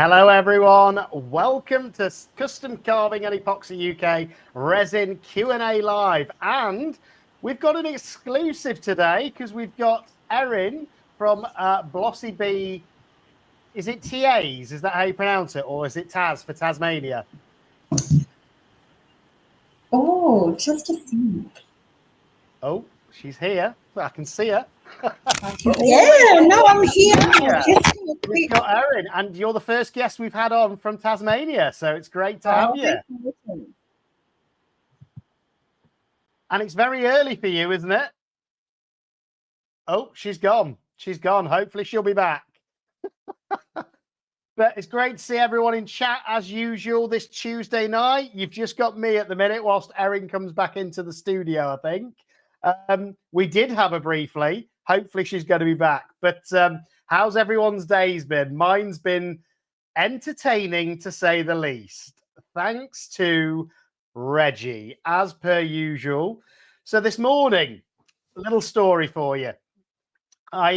Hello everyone, welcome to Custom Carving and Epoxy UK Resin Q&A Live, and we've got an exclusive today because we've got ERIN from Blossy Bee. Is it TAs? Is that how you pronounce it, or is it Taz for Tasmania? Oh, just a sec. Oh, she's here. I can see her. Yeah, no, I'm here. We've got ERIN, and you're the first guest we've had on from Tasmania, so it's great to have you. And it's very early for you, isn't it? Oh, she's gone. She's gone. Hopefully she'll be back. But it's great to see everyone in chat as usual this Tuesday night. You've just got me at the minute whilst ERIN comes back into the studio, I think. We did have her briefly. Hopefully she's going to be back. But how's everyone's days been? Mine's been entertaining, to say the least. Thanks to Reggie, as per usual. So this morning, a little story for you. I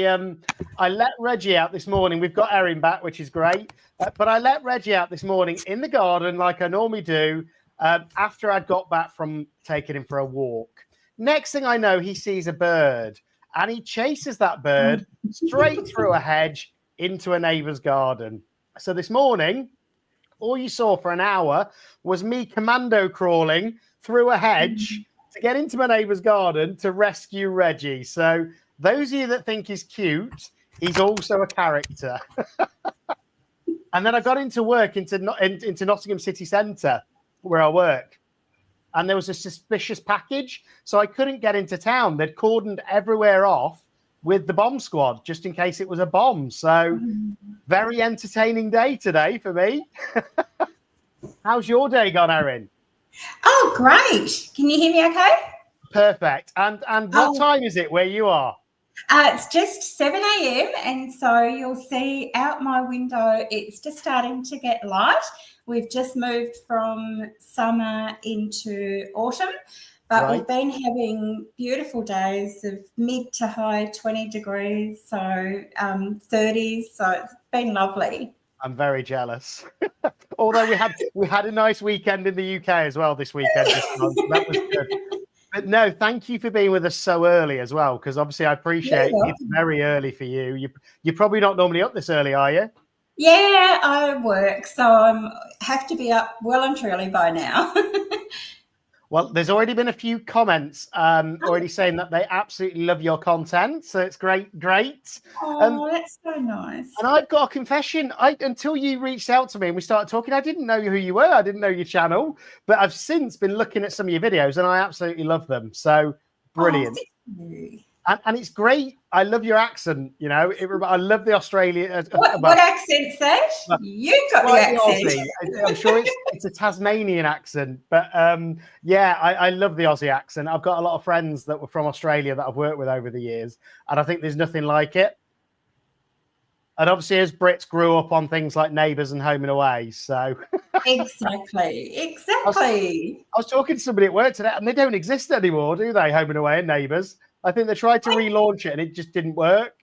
let Reggie out this morning. We've got ERIN back, which is great. But I let Reggie out this morning in the garden like I normally do after I'd got back from taking him for a walk. Next thing I know, he sees a bird and he chases that bird straight through a hedge into a neighbour's garden. So this morning, all you saw for an hour was me commando crawling through a hedge to get into my neighbour's garden to rescue Reggie. So those of you that think he's cute, he's also a character. And then I got into work into Nottingham City Centre where I work. And there was a suspicious package, so I couldn't get into town. They'd cordoned everywhere off with the bomb squad, just in case it was a bomb. So very entertaining day today for me. How's your day gone, ERIN? Oh, great. Can you hear me okay? Perfect. And what time is it where you are? It's just 7 a.m. and so you'll see out my window it's just starting to get light. We've just moved from summer into autumn, but we've been having beautiful days of mid to high 20 degrees, so 30s, so it's been lovely. I'm very jealous. Although we had a nice weekend in the UK as well this weekend. That was good. But no, thank you for being with us so early as well, because obviously I appreciate it's very early for you. You're probably not normally up this early, are you? Yeah, I work, so I have to be up well and truly by now. Well, there's already been a few comments already saying that they absolutely love your content, so it's great. Oh, that's so nice. And I've got a confession. Until you reached out to me and we started talking, I didn't know who you were. I didn't know your channel, but I've since been looking at some of your videos and I absolutely love them. So brilliant. And it's great. I love your accent. You know, I love the Australian. What accent's that? You've got the accent. Aussie. I'm sure it's a Tasmanian accent, but yeah, I love the Aussie accent. I've got a lot of friends that were from Australia that I've worked with over the years, and I think there's nothing like it. And obviously, as Brits grew up on things like Neighbours and Home and Away, so exactly. I was talking to somebody at work today, and they don't exist anymore, do they? Home and Away and Neighbours. I think they tried to relaunch it and it just didn't work.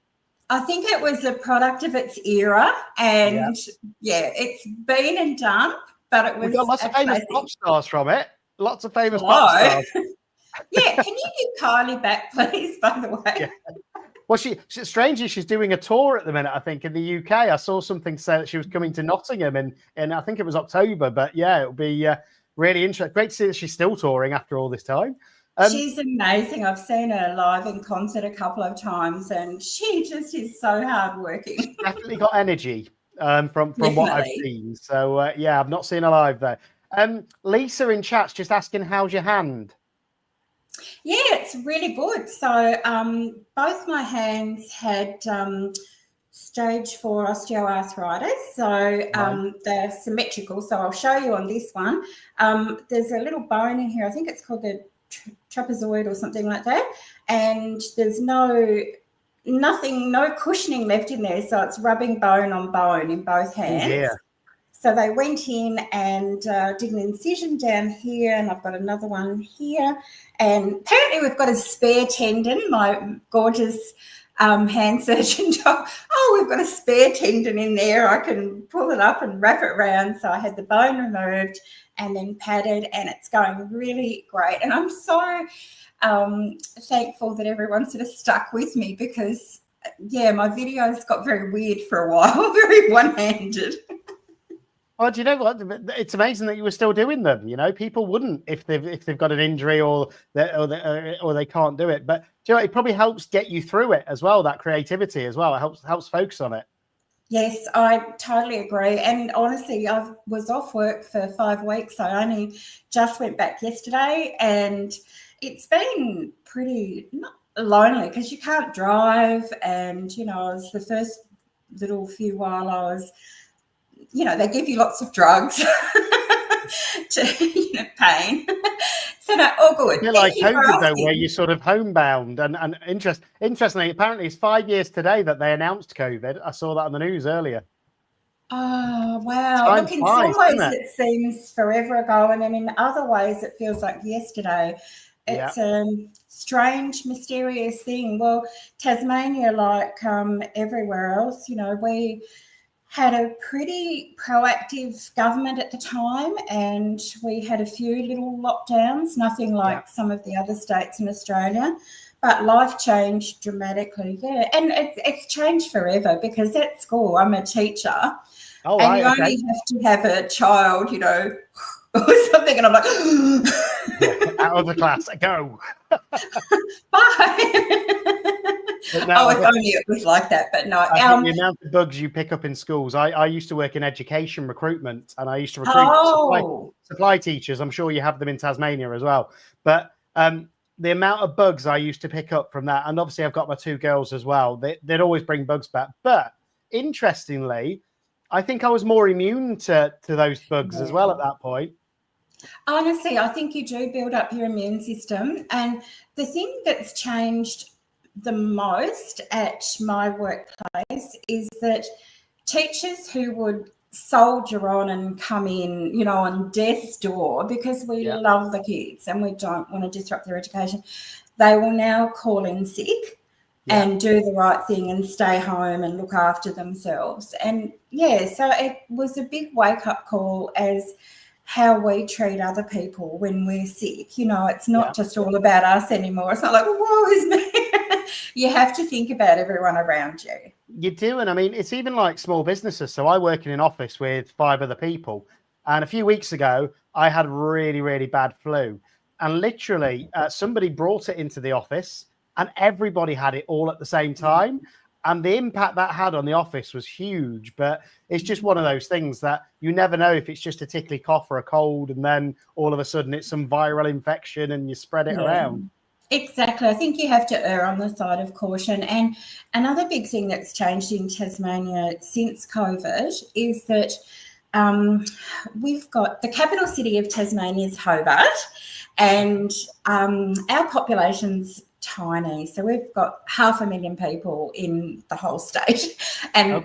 I think it was a product of its era, and it's been and done, but it was. We got lots of famous pop stars from it. Lots of famous pop stars. Yeah, can you give Kylie back, please? By the way. Yeah. Well, strangely, she's doing a tour at the minute, I think, in the UK. I saw something say that she was coming to Nottingham in I think it was October. But yeah, it'll be really interesting. Great to see that she's still touring after all this time. She's amazing. I've seen her live in concert a couple of times, and she just is so hardworking. Definitely got energy from what I've seen. So yeah, I've not seen her live there. Lisa in chat's just asking, how's your hand? Yeah, it's really good. So both my hands had stage 4 osteoarthritis. So they're symmetrical. So I'll show you on this one. There's a little bone in here. I think it's called the trapezoid or something like that, and there's no cushioning left in there, so it's rubbing bone on bone in both hands. So they went in and did an incision down here, and I've got another one here, and apparently we've got a spare tendon. My gorgeous hand surgeon told, oh, we've got a spare tendon in there. I can pull it up and wrap it around. So I had the bone removed and then padded, and it's going really great. And I'm so thankful that everyone sort of stuck with me because, yeah, my videos got very weird for a while, very one-handed. Oh, do you know what? It's amazing that you were still doing them. You know, people wouldn't if they've got an injury or they can't do it. But do you know, it probably helps get you through it as well. That creativity as well. It helps focus on it. Yes, I totally agree. And honestly, I was off work for 5 weeks. I only just went back yesterday, and it's been pretty lonely because you can't drive. And you know, it was the first little few while I was. You know, they give you lots of drugs to pain. So no, all good. A bit like COVID though, where you're sort of homebound and interestingly, apparently it's 5 years today that they announced COVID. I saw that on the news earlier. Oh wow! Time Look, in flies, some ways doesn't it seems forever ago, and then in other ways it feels like yesterday. It's a strange, mysterious thing. Well, Tasmania, like everywhere else, you know, we had a pretty proactive government at the time, and we had a few little lockdowns, nothing like some of the other states in Australia, but life changed dramatically. Yeah, and it's changed forever because at school, I'm a teacher, and you only have to have a child, you know, or something, and I'm like, out of the class, go. Bye. No, if only it was like that, but no. The amount of bugs you pick up in schools. I used to work in education recruitment, and I used to recruit supply teachers. I'm sure you have them in Tasmania as well. But the amount of bugs I used to pick up from that, and obviously I've got my 2 girls as well. They'd always bring bugs back. But interestingly, I think I was more immune to those bugs as well at that point. Honestly, I think you do build up your immune system. And the thing that's changed the most at my workplace is that teachers who would soldier on and come in, you know, on death's door because we love the kids and we don't want to disrupt their education, they will now call in sick and do the right thing and stay home and look after themselves. And so it was a big wake-up call as how we treat other people when we're sick. You know, it's not just all about us anymore. It's not like, woe is me. You have to think about everyone around you. You do. And I mean, it's even like small businesses. So I work in an office with 5 other people. And a few weeks ago, I had really, really bad flu. And literally somebody brought it into the office and everybody had it all at the same time. And the impact that had on the office was huge. But it's just one of those things that you never know if it's just a tickly cough or a cold, and then all of a sudden it's some viral infection and you spread it around. Exactly. I think you have to err on the side of caution. And another big thing that's changed in Tasmania since COVID is that we've got the capital city of Tasmania is Hobart, and our population's tiny. So we've got 500,000 people in the whole state, and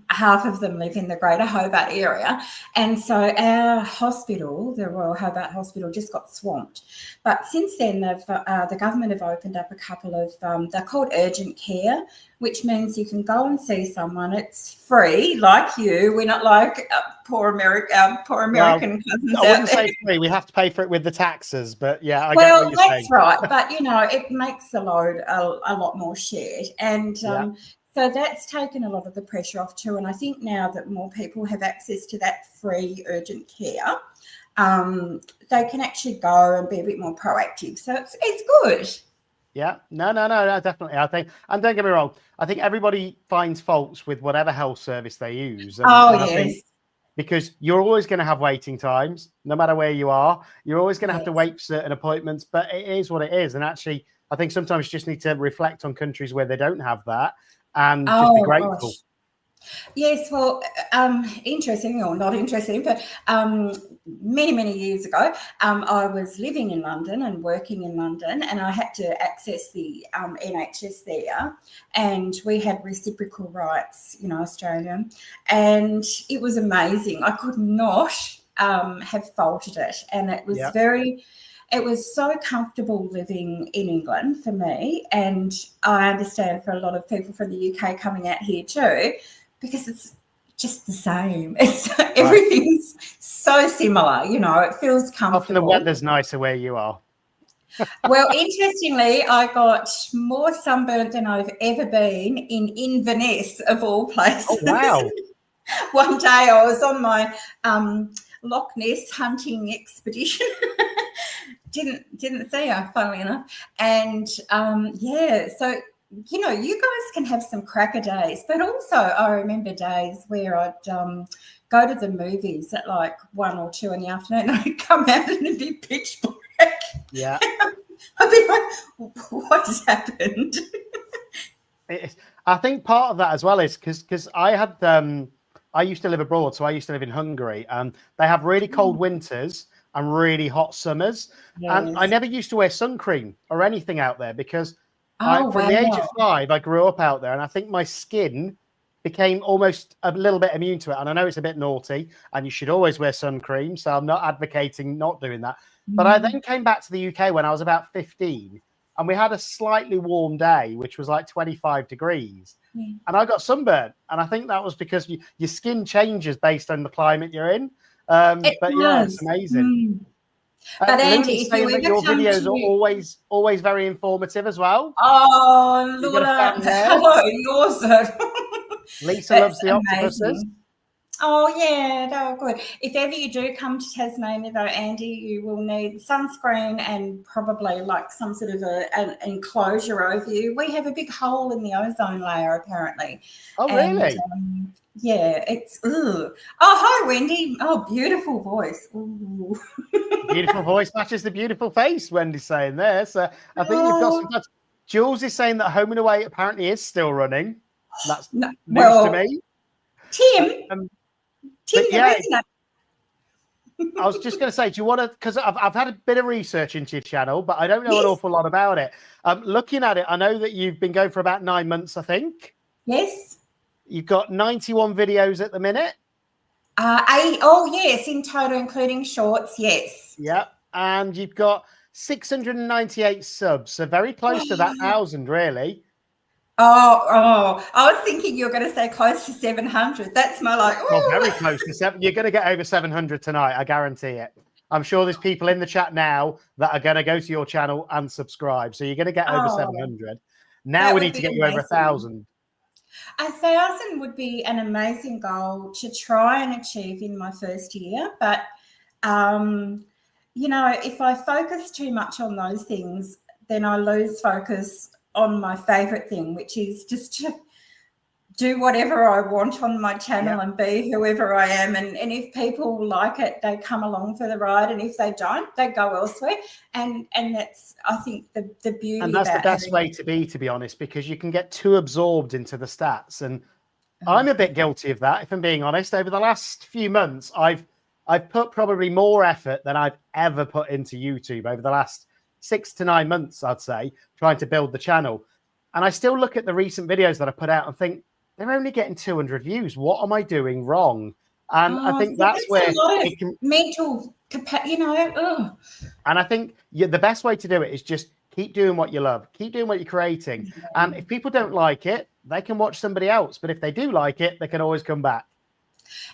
half of them live in the Greater Hobart area. And so our hospital, the Royal Hobart Hospital, just got swamped. But since then, the government have opened up a couple of, they're called urgent care, which means you can go and see someone. It's free, like you. We're not like poor American cousins. I wouldn't say free. We have to pay for it with the taxes. But yeah, I get what you're saying. That's right. But, you know, it makes the load a lot more shared. And so that's taken a lot of the pressure off too. And I think now that more people have access to that free urgent care, they can actually go and be a bit more proactive. So it's good. Yeah, no, definitely. I think, and don't get me wrong, I think everybody finds faults with whatever health service they use. And, because you're always going to have waiting times, no matter where you are. You're always going to have to wait for certain appointments, but it is what it is. And actually, I think sometimes you just need to reflect on countries where they don't have that and just be grateful. Gosh. Yes, well, interesting or not interesting, but many years ago, I was living in London and working in London, and I had to access the NHS there, and we had reciprocal rights, you know, Australia, and it was amazing. I could not have faulted it, and it was very it was so comfortable living in England for me, and I understand for a lot of people from the UK coming out here too, because it's just the same. It's everything's so similar, you know. It feels comfortable. Often the weather's nicer where you are. Well, interestingly, I got more sunburnt than I've ever been in Inverness, of all places. Oh, wow. One day I was on my Loch Ness hunting expedition. didn't see her, funnily enough. And so you know, you guys can have some cracker days, but also I remember days where I'd go to the movies at like 1 or 2 in the afternoon, and I'd come out and it'd be pitch black. Yeah. I'd be like, what has happened? I think part of that as well is because I had I used to live abroad, so I used to live in Hungary, and they have really cold winters and really hot summers. Yes. And I never used to wear sun cream or anything out there because from wow. the age of 5, I grew up out there, and I think my skin became almost a little bit immune to it. And I know it's a bit naughty, and you should always wear sun cream, so I'm not advocating not doing that. But I then came back to the UK when I was about 15, and we had a slightly warm day, which was like 25 degrees. And I got sunburnt. And I think that was because your skin changes based on the climate you're in. Yeah, it's amazing. But Andy, if you ever your come videos to... are always very informative as well. Oh, Lula. Hello, yours. Lisa loves the octopuses. Oh, yeah, they were good. If ever you do come to Tasmania, though, Andy, you will need sunscreen and probably like some sort of an enclosure over you. We have a big hole in the ozone layer, apparently. Oh, really? Yeah, it's... Ugh. Oh, hi, Wendy. Oh, beautiful voice. Ooh. Beautiful voice matches the beautiful face, Wendy's saying there. So I think you've got some... Jules is saying that Home and Away apparently is still running. That's news to me. Tim, yeah, I was just going to say, do you want to, because I've had a bit of research into your channel, but I don't know an awful lot about it. Looking at it, I know that you've been going for about 9 months, I think. Yes. You've got 91 videos at the minute. Yes, in total, including shorts, yes. Yeah, and you've got 698 subs, so very close to that 1,000, really. Oh, I was thinking you were going to say close to 700. That's my like, well, very close to 7. You're going to get over 700 tonight, I guarantee it. I'm sure there's people in the chat now that are going to go to your channel and subscribe. So you're going to get over 700. Now we need to get you over 1,000. 1,000 would be an amazing goal to try and achieve in my first year. But, you know, if I focus too much on those things, then I lose focus on my favorite thing, which is just to do whatever I want on my channel and be whoever I am. And if people like it, they come along for the ride. And if they don't, they go elsewhere. And that's, I think, the beauty. And that's the best way to be honest, because you can get too absorbed into the stats. And I'm a bit guilty of that, if I'm being honest. Over the last few months, I've put probably more effort than I've ever put into YouTube over the last 6 to 9 months, I'd say, trying to build the channel. And I still look at the recent videos that I put out and think, they're only getting 200 views. What am I doing wrong? And I think that's where it can... mental capacity, you know. And I think the best way to do it is just keep doing what you love. Keep doing what you're creating. And if people don't like it, they can watch somebody else. But if they do like it, they can always come back.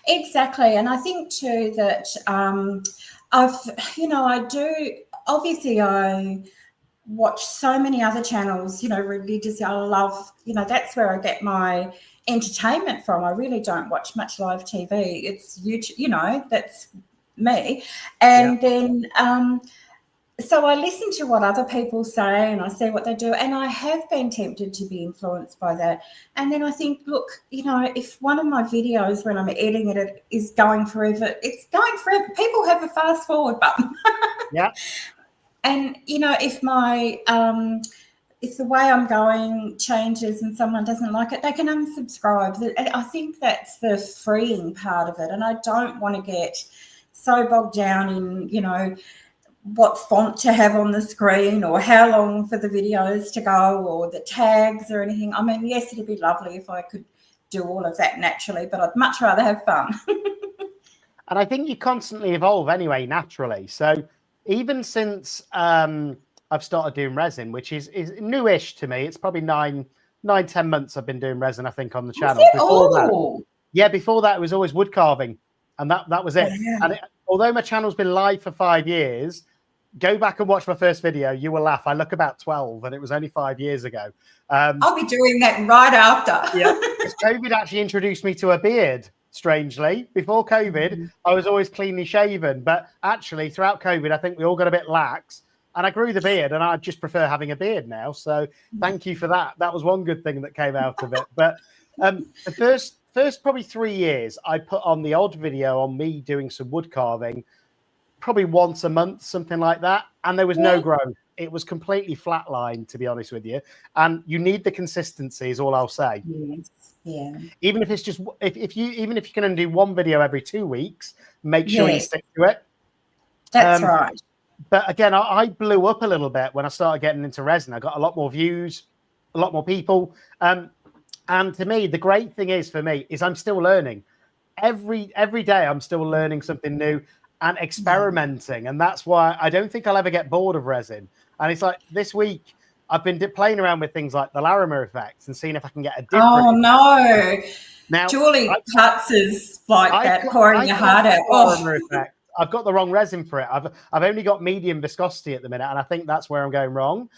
Exactly. And I think too that obviously I watch so many other channels, you know, religiously. I love, you know, that's where I get my entertainment from. I really don't watch much live TV. It's YouTube, you know, that's me. And then so I listen to what other people say and I see what they do, and I have been tempted to be influenced by that. And then I think, look, you know, if one of my videos when I'm editing it is going forever, it's going forever. People have a fast forward button. Yeah. And, you know, if my if the way I'm going changes and someone doesn't like it, they can unsubscribe. I think that's the freeing part of it. And I don't want to get so bogged down in, you know, what font to have on the screen or how long for the videos to go or the tags or anything. I mean, yes, it'd be lovely if I could do all of that naturally, but I'd much rather have fun. And I think you constantly evolve anyway, naturally. So even since I've started doing resin, which is newish to me. It's probably 10 months I've been doing resin, I think, on the channel. Before that, it was always wood carving, and that was it. Yeah. And although my channel's been live for 5 years, go back and watch my first video. You will laugh. I look about 12, and it was only 5 years ago. I'll be doing that right after. Yeah, COVID actually introduced me to a beard. Strangely, before COVID, I was always cleanly shaven, but actually throughout COVID, I think we all got a bit lax, and I grew the beard, and I just prefer having a beard now. So thank you for that. That was one good thing that came out of it. But the first probably 3 years, I put on the odd video on me doing some wood carving, probably once a month, something like that, and there was no growth. It was completely flatlined, to be honest with you. And you need the consistency, is all I'll say. Yes. Yeah. Even if it's just if you can do one video every 2 weeks, make sure you stick to it. That's right. But again, I blew up a little bit when I started getting into resin. I got a lot more views, a lot more people. And to me, the great thing is for me is I'm still learning. Every day I'm still learning something new and experimenting. And that's why I don't think I'll ever get bored of resin. And it's like this week, I've been playing around with things like the Larimer effects and seeing if I can get a different. Oh, no. Now, Julie cuts is like that, pouring your heart out. Larimer effect. I've got the wrong resin for it. I've only got medium viscosity at the minute, and I think that's where I'm going wrong.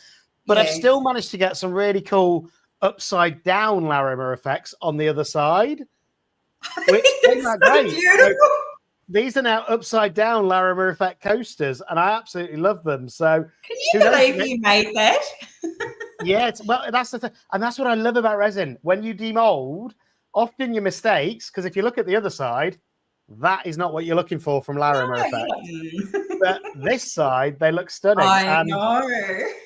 But I've still managed to get some really cool upside down Larimer effects on the other side. Isn't that great? So, these are now upside down Larimer effect coasters, and I absolutely love them. So can you believe you made that? Yeah, that's the thing, and that's what I love about resin. When you demold, often your mistakes, because if you look at the other side, that is not what you're looking for from Larimer effect. But this side, they look stunning. I know.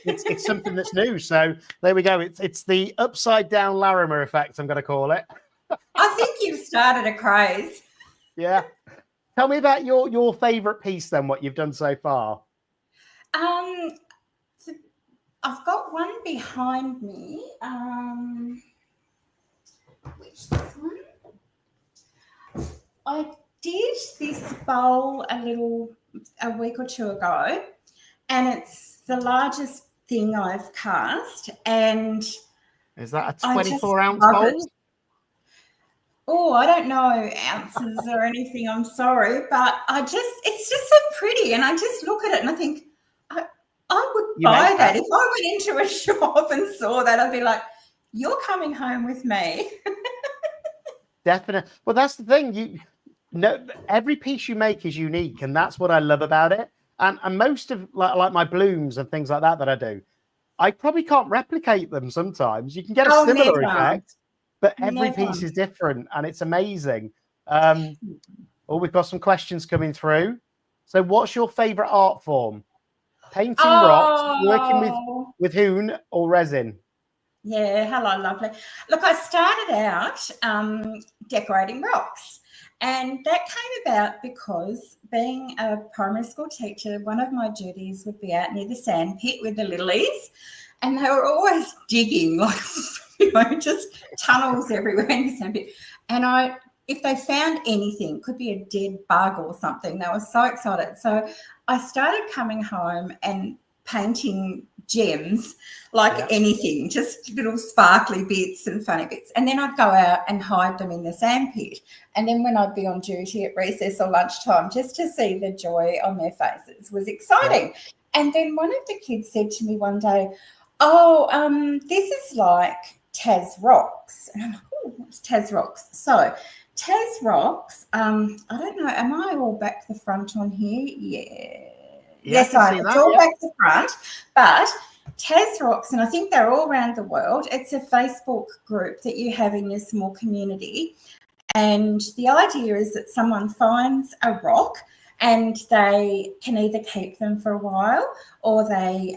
It's something that's new. So there we go. It's the upside down Larimer effect, I'm going to call it. I think you've started a craze. Yeah. Tell me about your favorite piece then, what you've done so far. So I've got one behind me. Which this one? I did this bowl a week or two ago, and it's the largest thing I've cast. And is that a 24-ounce bowl? Oh, I don't know ounces or anything. I'm sorry, but it's just so pretty, and I just look at it and I think I would buy that. If I went into a shop and saw that, I'd be like, "You're coming home with me." Definitely. Well, that's the thing. Every piece you make is unique, and that's what I love about it. And most of like my blooms and things like that I do, I probably can't replicate them. Sometimes you can get a similar effect. But every piece is different, and it's amazing. We've got some questions coming through. So what's your favourite art form? Painting rocks, working with Hoon or resin? Yeah, hello, lovely. Look, I started out decorating rocks, and that came about because being a primary school teacher, one of my duties would be out near the sand pit with the littlies, and they were always digging, like, just tunnels everywhere in the sand pit. And if they found anything, could be a dead bug or something, they were so excited. So I started coming home and painting gems, like anything, just little sparkly bits and funny bits. And then I'd go out and hide them in the sand pit. And then when I'd be on duty at recess or lunchtime, just to see the joy on their faces was exciting. Yeah. And then one of the kids said to me one day, this is like Tas Rocks. And I'm like, oh, what's Tas Rocks? So Tas Rocks, I don't know, am I all back the front on here? Yeah. Yes, it's all back the front. But Tas Rocks, and I think they're all around the world, it's a Facebook group that you have in your small community. And the idea is that someone finds a rock and they can either keep them for a while or they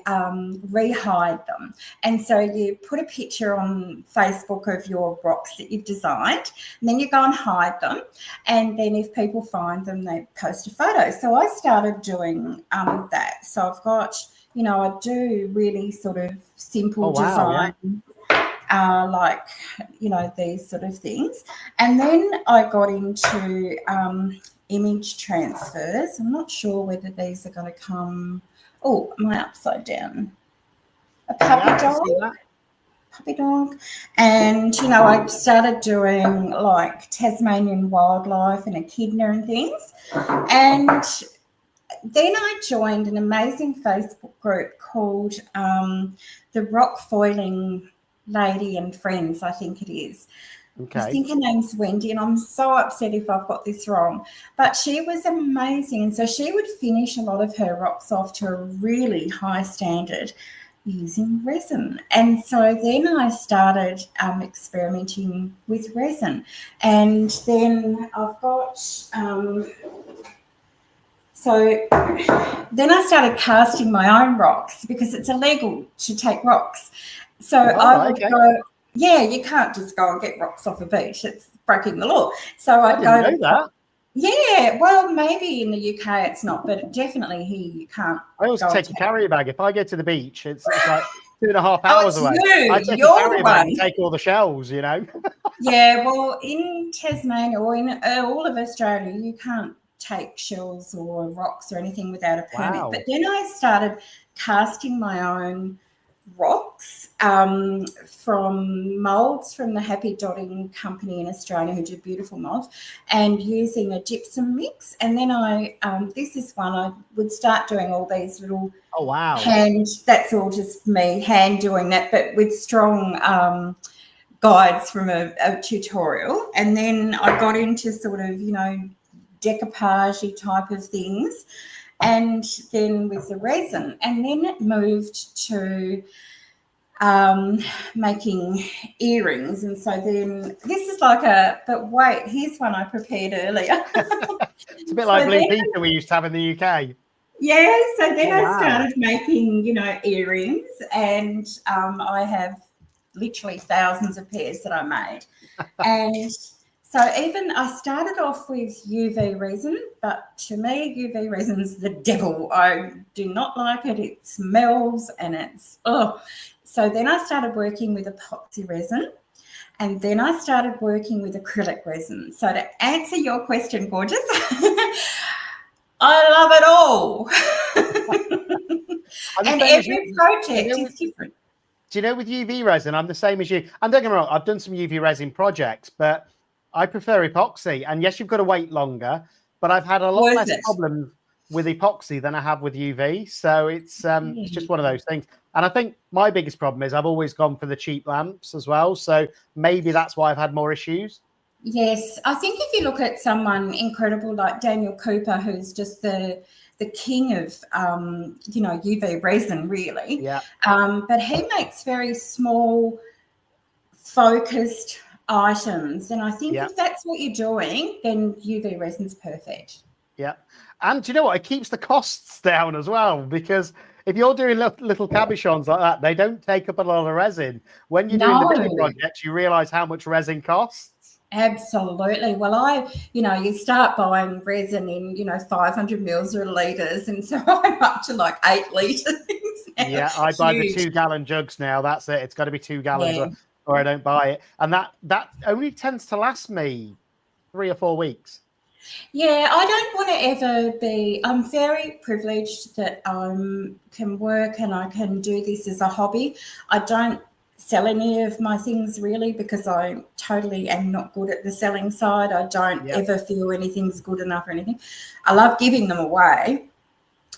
re-hide them. And so you put a picture on Facebook of your rocks that you've designed, and then you go and hide them. And then if people find them, they post a photo. So I started doing that. So I've got, I do really sort of simple design. Like, these sort of things. And then I got into image transfers. I'm not sure whether these are going to come. Oh, my upside down. A puppy dog. And, you know, I started doing like Tasmanian wildlife and echidna and things. And then I joined an amazing Facebook group called the Rock Foiling Lady and Friends, I think it is. Okay. I think her name's Wendy, and I'm so upset if I've got this wrong. But she was amazing. And so she would finish a lot of her rocks off to a really high standard using resin. And so then I started experimenting with resin. And then I've got... So then I started casting my own rocks because it's illegal to take rocks. So I would go, yeah, you can't just go and get rocks off a beach. It's breaking the law. So I didn't know that. Yeah, well, maybe in the UK it's not, but definitely here you can't. I always take a carrier bag. If I go to the beach, it's like 2.5 hours away. I take a carrier bag and take all the shells, you know. Yeah, well, in Tasmania or in all of Australia, you can't take shells or rocks or anything without a permit. Wow. But then I started casting my own rocks from moulds from the Happy Dotting Company in Australia, who do beautiful moulds, and using a gypsum mix. And then I this is one I would start doing all these little that's all just me hand doing that, but with strong guides from a tutorial. And then I got into sort of, you know, decoupage type of things, and then with the resin, and then it moved to making earrings. And so then this is like but wait, here's one I prepared earlier. It's a bit like Blue Peter we used to have in the UK. Yeah, so then I started making, you know, earrings, and I have literally thousands of pairs that I made. And so even I started off with UV resin, but to me, UV resin's the devil. I do not like it. It smells and it's, oh. So then I started working with epoxy resin, and then I started working with acrylic resin. So to answer your question, gorgeous, I love it all. And every project is different. Do you know, with UV resin, I'm the same as you. And don't get me wrong, I've done some UV resin projects, but I prefer epoxy. And yes, you've got to wait longer, but I've had a lot less problems with epoxy than I have with UV. So it's just one of those things. And I think my biggest problem is I've always gone for the cheap lamps as well. So maybe that's why I've had more issues. Yes. I think if you look at someone incredible like Daniel Cooper, who's just the king of, you know, UV resin, really. Yeah. But he makes very small, focused items. And I think if that's what you're doing, then UV resin's perfect. Yeah. And do you know what? It keeps the costs down as well, because if you're doing little cabochons like that, they don't take up a lot of resin. When you're doing the bigger projects, you realize how much resin costs. Absolutely. Well, you know, you start buying resin in, you know, 500 mils or litres, and so I'm up to like 8 litres. Yeah, I buy the 2-gallon jugs now. That's it. It's got to be 2 gallons or I don't buy it. And that only tends to last me 3 or 4 weeks. Yeah, I don't want to ever be, I'm very privileged that I can work and I can do this as a hobby. I don't sell any of my things really, because I totally am not good at the selling side. I don't ever feel anything's good enough or anything. I love giving them away,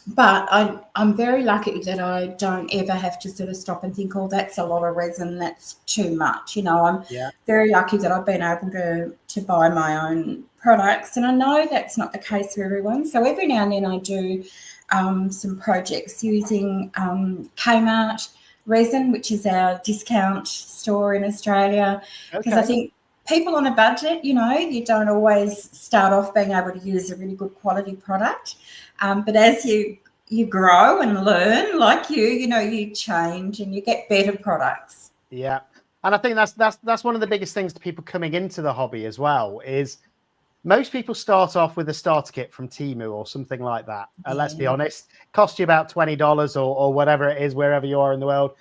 but I'm very lucky that I don't ever have to sort of stop and think, oh, that's a lot of resin, that's too much. You know, I'm very lucky that I've been able to buy my own products, and I know that's not the case for everyone. So every now and then I do some projects using Kmart resin, which is our discount store in Australia, because I think people on a budget, you know, you don't always start off being able to use a really good quality product, but as you grow and learn, like you know, you change and you get better products. Yeah, and I think that's one of the biggest things to people coming into the hobby as well, is most people start off with a starter kit from Temu or something like that. Let's be honest, it costs you about $20 or whatever it is, wherever you are in the world.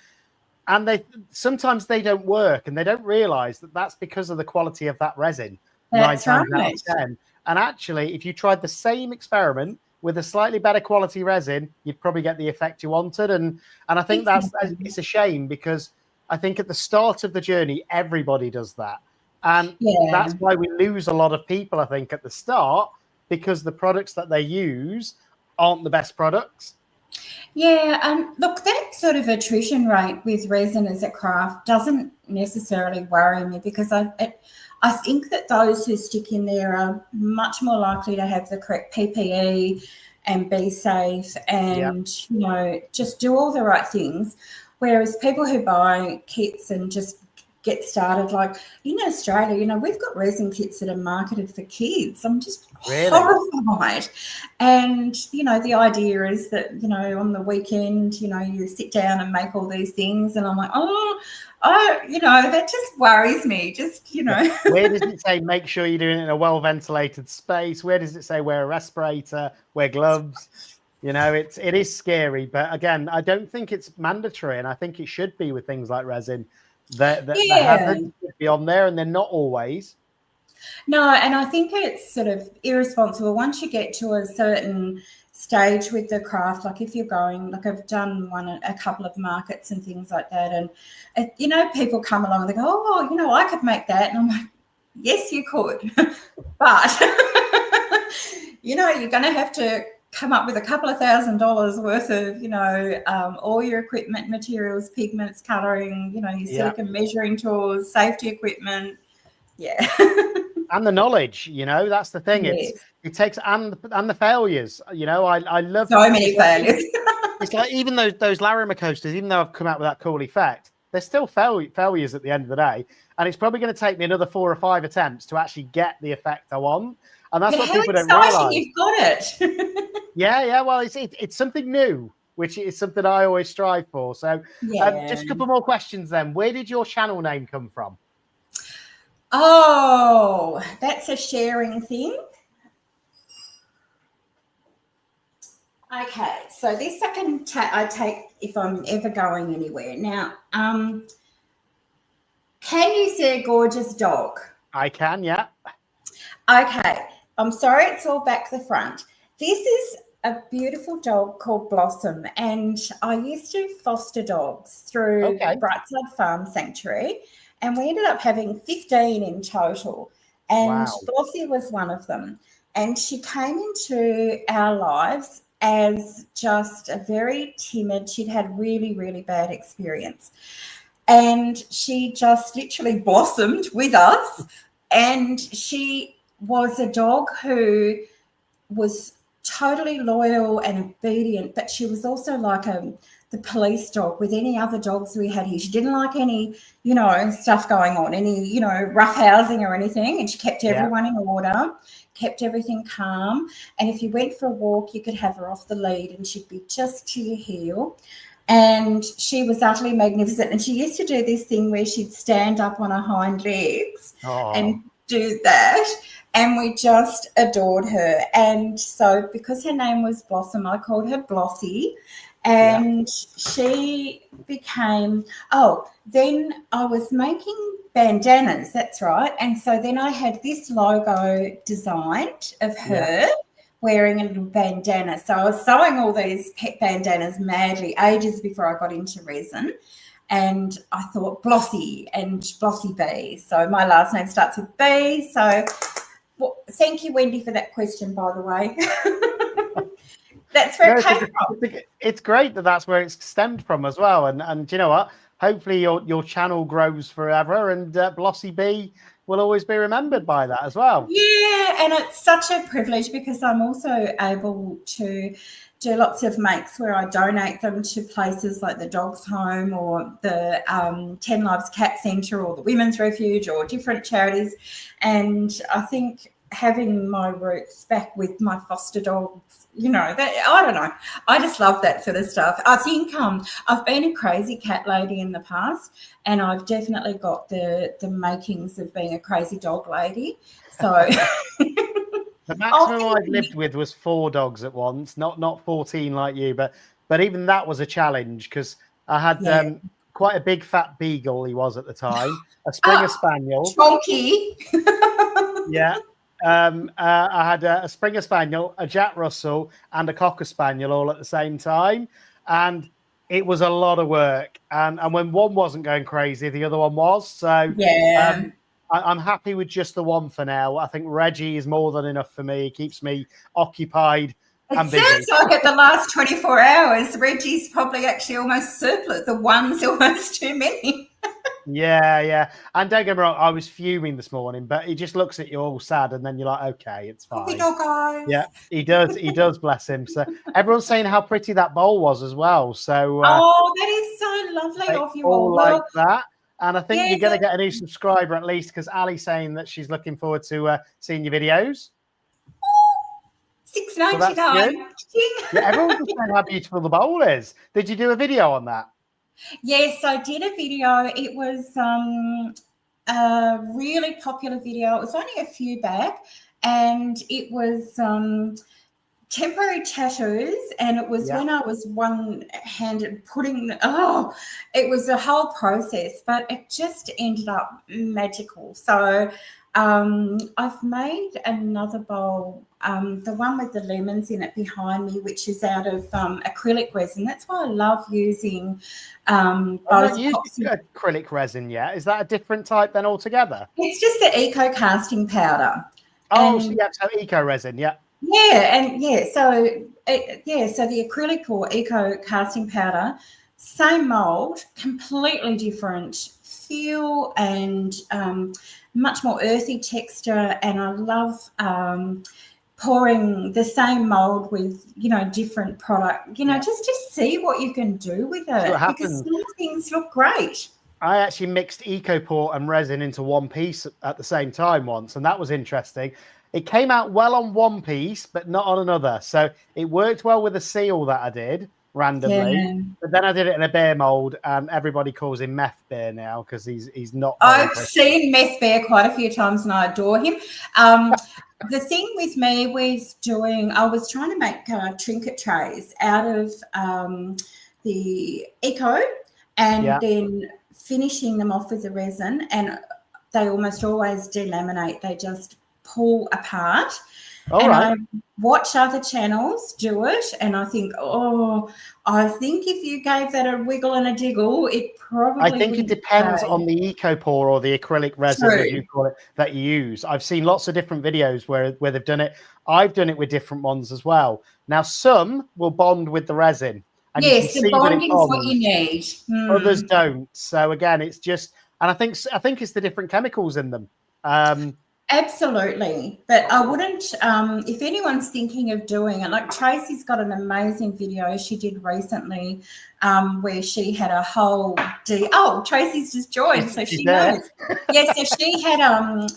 And sometimes they don't work, and they don't realize that that's because of the quality of that resin. That's 9 times out of 10. And actually, if you tried the same experiment with a slightly better quality resin, you'd probably get the effect you wanted. And I think it's a shame, because I think at the start of the journey, everybody does that. And that's why we lose a lot of people, I think, at the start, because the products that they use aren't the best products. Yeah, look, that sort of attrition rate with resin as a craft doesn't necessarily worry me, because I think that those who stick in there are much more likely to have the correct PPE and be safe and, you know, just do all the right things. Whereas people who buy kits and just get started, like in Australia, you know, we've got resin kits that are marketed for kids. I'm just horrified. And, you know, the idea is that, you know, on the weekend, you know, you sit down and make all these things, and I'm like, you know, that just worries me. Just, you know. Where does it say make sure you're doing it in a well-ventilated space? Where does it say wear a respirator, wear gloves? You know, it is scary. But again, I don't think it's mandatory, and I think it should be with things like resin. The hazards should be on there, and they're not always. No, and I think it's sort of irresponsible once you get to a certain stage with the craft. Like if you're going, like I've done a couple of markets and things like that, and you know, people come along and they go, oh, you know, I could make that, and I'm like, yes, you could, but you know, you're going to have to come up with a couple of $1,000 worth of, you know, all your equipment, materials, pigments, colouring, you know, your silicone measuring tools, safety equipment. And the knowledge, you know, that's the thing. It takes and the failures. You know, I love so many failures. It's like even those Larimer coasters, even though I've come out with that cool effect, they're still failures at the end of the day. And it's probably going to take me another 4 or 5 attempts to actually get the effect I want. And that's what people don't realize. You've got it. Yeah. Well, it's something new, which is something I always strive for. So just a couple more questions then. Where did your channel name come from? Oh, that's a sharing thing. Okay, so this I take if I'm ever going anywhere. Now, can you see a gorgeous dog? I can, yeah. Okay, I'm sorry, it's all back the front. This is a beautiful dog called Blossom, and I used to foster dogs through Brightside Farm Sanctuary, and we ended up having 15 in total, and Blossie was one of them. And she came into our lives as just a very timid, she'd had really, really bad experience. And she just literally blossomed with us. And she was a dog who was totally loyal and obedient, but she was also like the police dog with any other dogs we had here. She didn't like any, you know, stuff going on, any, you know, roughhousing or anything. And she kept everyone in order, kept everything calm. And if you went for a walk, you could have her off the lead and she'd be just to your heel. And she was utterly magnificent. And she used to do this thing where she'd stand up on her hind legs and do that. And we just adored her. And so because her name was Blossom, I called her Blossie. And she became, then I was making bandanas, that's right. And so then I had this logo designed of her wearing a little bandana. So I was sewing all these pet bandanas madly ages before I got into resin. And I thought Blossie and Blossie B. So my last name starts with B. So thank you, Wendy, for that question, by the way. That's where it came from. It's great that's where it's stemmed from as well. And you know what? Hopefully your channel grows forever, and Blossie B will always be remembered by that as well. Yeah, and it's such a privilege because I'm also able to do lots of makes where I donate them to places like the Dogs Home or the 10 Lives Cat Centre or the Women's Refuge or different charities. And I think having my roots back with my foster dogs, you know, that I don't know. I just love that sort of stuff. I think I've been a crazy cat lady in the past, and I've definitely got the makings of being a crazy dog lady. So the maximum I've lived with was 4 dogs at once, not 14 like you, but even that was a challenge because I had quite a big fat beagle he was at the time, a Springer Spaniel. Chunky. Yeah. I had a Springer Spaniel, a Jack Russell, and a Cocker Spaniel all at the same time, and it was a lot of work. And when one wasn't going crazy, the other one was. So Yeah. I'm happy with just the one for now. I think Reggie is more than enough for me. He keeps me occupied and It busy. sounds like at the last 24 hours, Reggie's probably actually almost surplus. The one's almost too many. Yeah. And don't get me wrong, I was fuming this morning, but he just looks at you all sad, and then you're like, okay, it's fine. Yeah, he does, bless him. So everyone's saying how pretty that bowl was as well. So that is so lovely of you all. Like that. And I think yeah, you're going to get a new subscriber at least, because Ali's saying that she's looking forward to seeing your videos. $6.99. Yeah, everyone's just saying how beautiful the bowl is. Did you do a video on that? Yes, I did a video. It was a really popular video. It was only a few back, and it was temporary tattoos, and it was when I was one-handed putting it was a whole process, but it just ended up magical. So I've made another bowl, the one with the lemons in it behind me, which is out of acrylic resin. That's why I love using both. Acrylic resin yet? Is that a different type then altogether? It's just the eco casting powder. So eco resin, yeah. So the acrylic or eco casting powder, same mold, completely different feel, and much more earthy texture. And I love pouring the same mold with different product, just to see what you can do with it, because some things look great. I actually mixed EcoPort and resin into one piece at the same time once, and that was interesting. It came out well on one piece, but not on another. So it worked well with a seal that I did randomly. But then I did it in a beer mold, and everybody calls him Meth Bear now because he's not. I've seen Meth Bear quite a few times, and I adore him. The thing with me was I was trying to make trinket trays out of the eco, and then finishing them off with the resin, and they almost always delaminate. They just pull apart. I watch other channels do it, and I think, I think if you gave that a wiggle and a diggle, it probably. I think it depends on the EcoPore or the acrylic resin, as you call it, that you use. I've seen lots of different videos where they've done it. I've done it with different ones as well. Now, some will bond with the resin. And yes, the bonding is what you need. Others don't. So again, it's just, and I think it's the different chemicals in them. Absolutely. But I wouldn't, if anyone's thinking of doing it, like Tracy's got an amazing video she did recently where she had a whole Tracy's just joined, so she knows. So she had a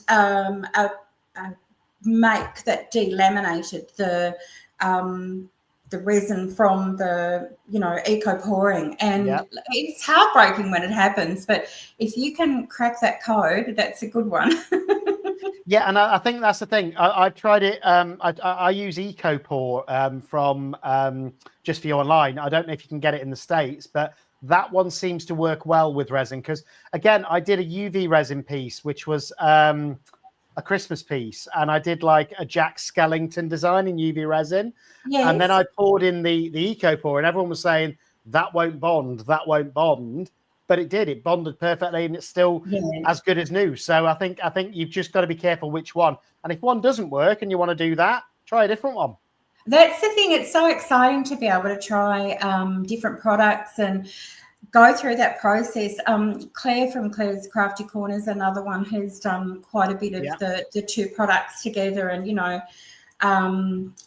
make that delaminated the resin from the eco pouring, and it's heartbreaking when it happens, but if you can crack that code, that's a good one. Yeah, and I think that's the thing. I've tried it. I use EcoPore from Just For You Online. I don't know if you can get it in the States, but that one seems to work well with resin, because again, I did a UV resin piece, which was a Christmas piece, and I did like a Jack Skellington design in UV resin, and then I poured in the EcoPore, and everyone was saying that won't bond, but it did. It bonded perfectly, and it's still as good as new. So I think you've just got to be careful which one, and if one doesn't work and you want to do that, try a different one. That's the thing. It's so exciting to be able to try different products and go through that process. Claire from Claire's Crafty Corner is another one who's done quite a bit of the two products together, and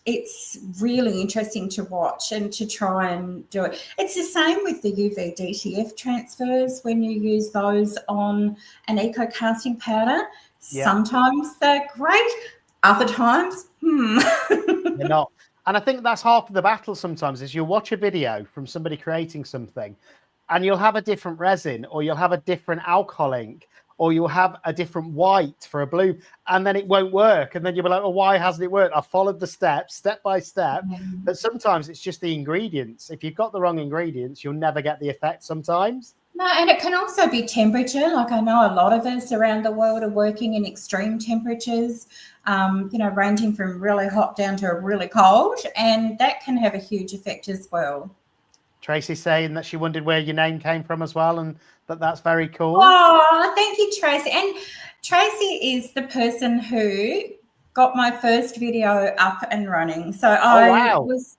it's really interesting to watch and to try and do it. It's the same with the UV DTF transfers when you use those on an eco casting powder. Sometimes they're great, other times they're not. And I think that's half of the battle sometimes, is you'll watch a video from somebody creating something, and you'll have a different resin, or you'll have a different alcohol ink, or you'll have a different white for a blue, and then it won't work. And then you'll be like, oh, why hasn't it worked? I followed the steps, step by step. But sometimes it's just the ingredients. If you've got the wrong ingredients, you'll never get the effect sometimes. No, and it can also be temperature. Like I know a lot of us around the world are working in extreme temperatures, ranging from really hot down to really cold, and that can have a huge effect as well. Tracy saying that she wondered where your name came from as well, and that's very cool. Oh, thank you, Tracy. And Tracy is the person who got my first video up and running. So I was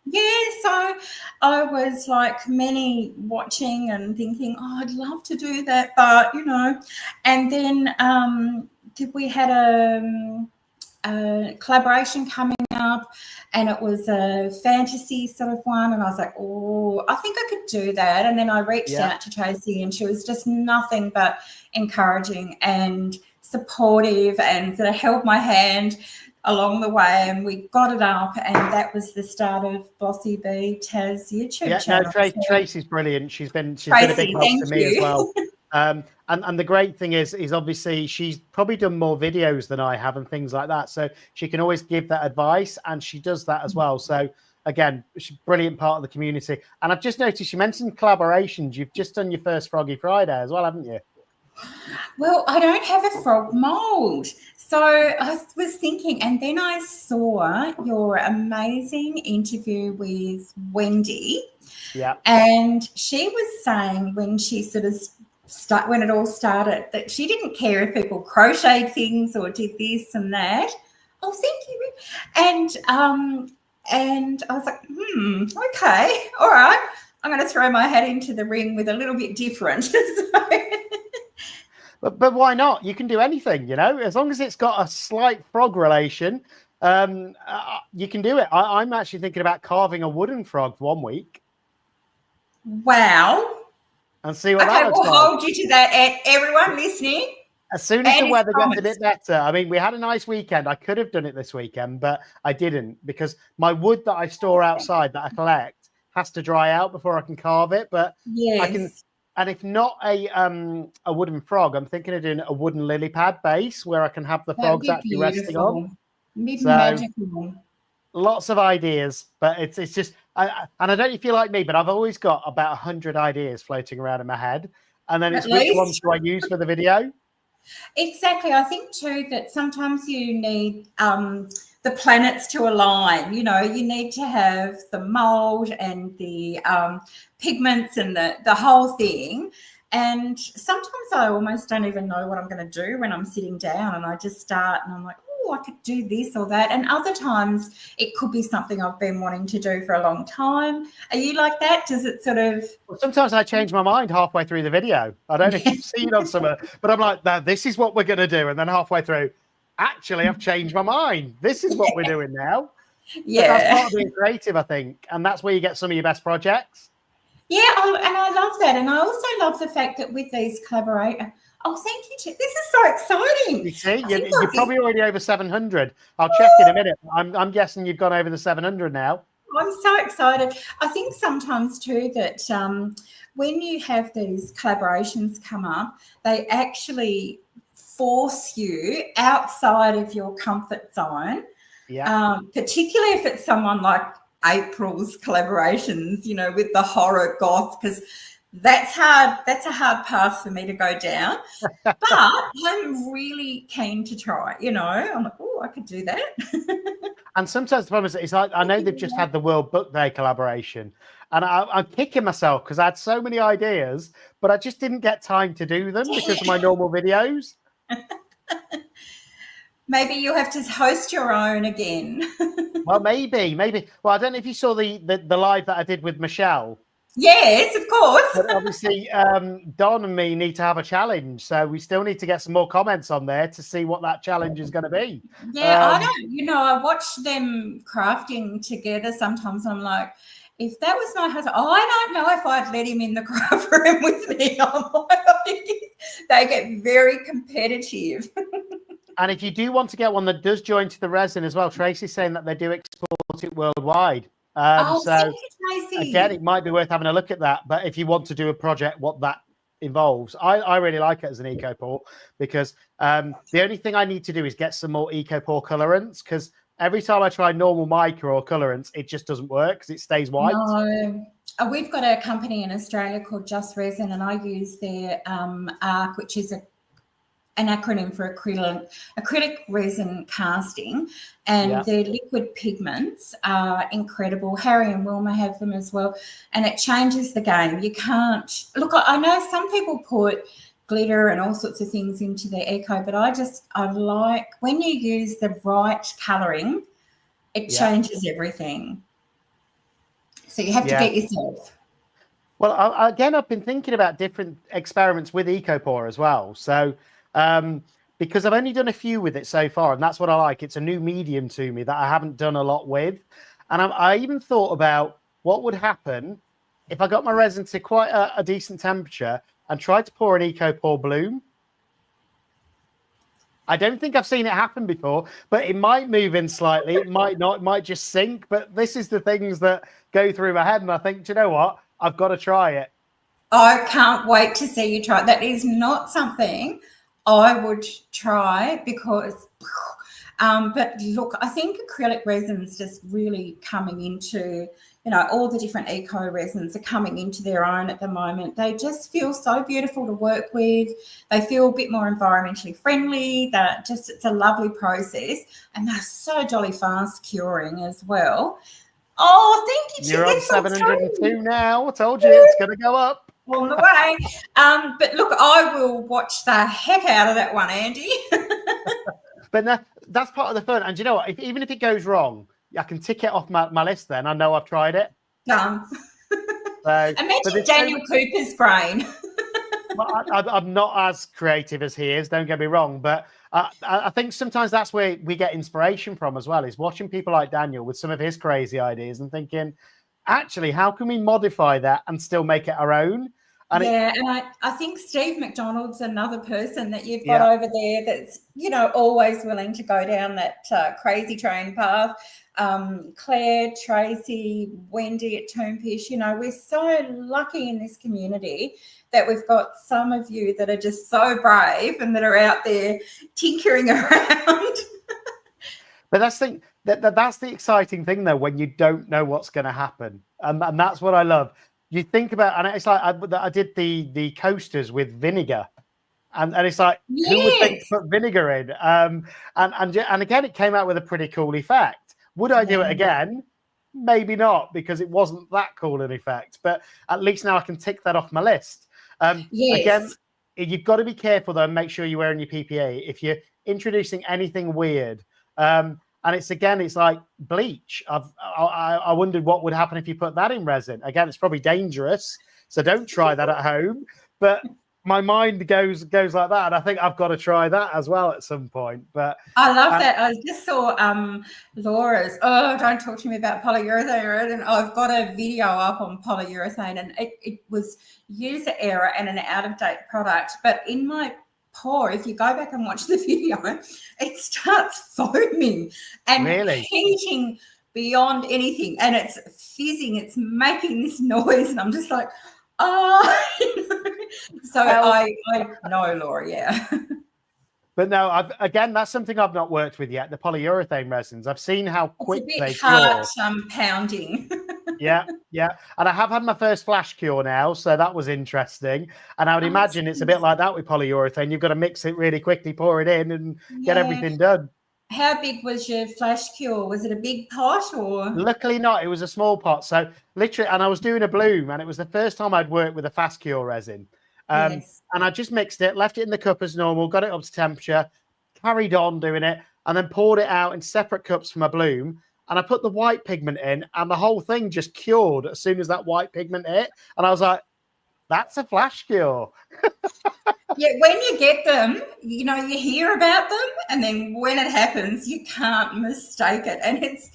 like many watching and thinking, oh, I'd love to do that, but and then we had a collaboration coming up, and it was a fantasy sort of one, and I was like, oh, I think I could do that. And then I reached out to Tracy, and she was just nothing but encouraging and supportive, and sort of held my hand along the way, and we got it up, and that was the start of Bossy Bee Tas YouTube channel. No, Tracy's brilliant. She's been a big help to me as well. And the great thing is obviously she's probably done more videos than I have and things like that. So she can always give that advice, and she does that as well. So again, she's a brilliant part of the community. And I've just noticed you mentioned collaborations. You've just done your first Froggy Friday as well, haven't you? Well, I don't have a frog mold. So I was thinking, and then I saw your amazing interview with Wendy. Yeah. And she was saying when she sort of when it all started, that she didn't care if people crocheted things or did this and that. Oh, thank you. And I was like, okay, all right. I'm going to throw my hat into the ring with a little bit different. But why not? You can do anything, as long as it's got a slight frog relation. You can do it. I'm actually thinking about carving a wooden frog for 1 week. Wow. And see what that looks like. We'll hold you to that, and everyone listening. As soon as the weather gets a bit better. I mean, we had a nice weekend. I could have done it this weekend, but I didn't, because my wood that I store outside that I collect has to dry out before I can carve it. But I can. And if not a wooden frog, I'm thinking of doing a wooden lily pad base where I can have the frogs actually resting on. Magical. Lots of ideas, but it's just, and I don't know if you're like me, but I've always got about 100 ideas floating around in my head, and then it's which ones do I use for the video? Exactly. I think too that sometimes you need the planets to align. You need to have the mold and the pigments and the whole thing. And sometimes I almost don't even know what I'm going to do when I'm sitting down, and I just start and I'm like, oh, I could do this or that. And other times it could be something I've been wanting to do for a long time. Are you like that? Does it sort of... Well, sometimes I change my mind halfway through the video. I don't know if you've seen on some, but I'm like, no, this is what we're going to do. And then halfway through, actually, I've changed my mind. This is what we're doing now. Yeah. But that's part of being creative, I think. And that's where you get some of your best projects. Yeah, and I love that. And I also love the fact that with these collaborators... Oh, thank you, Chip. This is so exciting. You see, you're probably already over 700. I'll check in a minute. I'm guessing you've gone over the 700 now. I'm so excited. I think sometimes too that when you have these collaborations come up, they actually force you outside of your comfort zone. Yeah. Particularly if it's someone like April's collaborations, with the horror goth, because that's hard. That's a hard path for me to go down, but I'm really keen to try. I'm like, oh, I could do that. And sometimes the problem is, I know they've just had the World Book Day collaboration, and I'm kicking myself because I had so many ideas, but I just didn't get time to do them because of my normal videos. Maybe you'll have to host your own again. Well, maybe. Well, I don't know if you saw the live that I did with Michelle. Yes, of course. But obviously, Don and me need to have a challenge, so we still need to get some more comments on there to see what that challenge is going to be. Yeah, I don't. I watch them crafting together sometimes. I'm like, if that was my husband, I don't know if I'd let him in the craft room with me. I think they get very competitive. And if you do want to get one that does join to the resin as well, Tracy's saying that they do export it worldwide. Thank you, Tracy. Again, it might be worth having a look at that. But if you want to do a project, what that involves, I really like it as an EcoPore, because the only thing I need to do is get some more EcoPore colorants, because every time I try normal mica or colorants, it just doesn't work because it stays white. No. We've got a company in Australia called Just Resin, and I use their ARC, which is an acronym for acrylic resin casting, and their liquid pigments are incredible. Harry and Wilma have them as well, and it changes the game. You can't look. I know some people put glitter and all sorts of things into their eco, but I like when you use the right colouring, it changes everything. So you have to get yourself. Well, again, I've been thinking about different experiments with EcoPore as well. So, because I've only done a few with it so far, and that's what I like. It's a new medium to me that I haven't done a lot with. And I even thought about what would happen if I got my resin to quite a decent temperature and tried to pour an EcoPore bloom. I don't think I've seen it happen before, but it might move in slightly. It might not. It might just sink. But this is the things that go through my head. And I think, do you know what? I've got to try it. I can't wait to see you try it. That is not something I would try because, but look, I think acrylic resin's just really coming into, all the different eco resins are coming into their own at the moment. They just feel so beautiful to work with. They feel a bit more environmentally friendly. It's a lovely process, and they're so jolly fast curing as well. Oh, thank you. You're on 702 now. I told you it's going to go up. On the way. But look, I will watch the heck out of that one, Andy. But that's part of the fun. And you know what? Even if it goes wrong, I can tick it off my list then. I know I've tried it. Done. So, imagine Daniel Cooper's brain. I'm not as creative as he is, don't get me wrong. But I think sometimes that's where we get inspiration from as well, is watching people like Daniel with some of his crazy ideas and thinking, actually, how can we modify that and still make it our own? And I think Steve McDonald's another person that you've got over there that's, always willing to go down that crazy train path. Claire, Tracy, Wendy at Tonefish, we're so lucky in this community that we've got some of you that are just so brave and that are out there tinkering around. But that's the exciting thing, though, when you don't know what's going to happen. And that's what I love. You think about, and it's like I did the coasters with vinegar. And it's like, who would think to put vinegar in? And again, it came out with a pretty cool effect. Would I do it again? Maybe not, because it wasn't that cool an effect. But at least now I can tick that off my list. Again, you've got to be careful, though, and make sure you're wearing your PPE. If you're introducing anything weird, and it's like bleach. I wondered what would happen if you put that in resin. Again, it's probably dangerous, so don't try that at home. But my mind goes like that, and I think I've got to try that as well at some point. But I love that. I just saw Laura's. Oh, don't talk to me about polyurethane. And I've got a video up on polyurethane, and it was user error and an out of date product. But in my pour, if you go back and watch the video, it starts foaming and heating beyond anything, and it's fizzing, it's making this noise, and I'm just like, so I know, Laura, But no, that's something I've not worked with yet, the polyurethane resins. I've seen how quick they cure. Pounding. Yeah. And I have had my first flash cure now, so that was interesting. And I would imagine it's a bit like that with polyurethane. You've got to mix it really quickly, pour it in, and get everything done. How big was your flash cure? Was it a big pot or? Luckily not. It was a small pot. So literally, and I was doing a bloom, and it was the first time I'd worked with a fast cure resin. And I just mixed it, left it in the cup as normal, got it up to temperature, carried on doing it, and then poured it out in separate cups for my bloom. And I put the white pigment in, and the whole thing just cured as soon as that white pigment hit. And I was like, that's a flash cure. When you get them, you hear about them, and then when it happens, you can't mistake it. And it's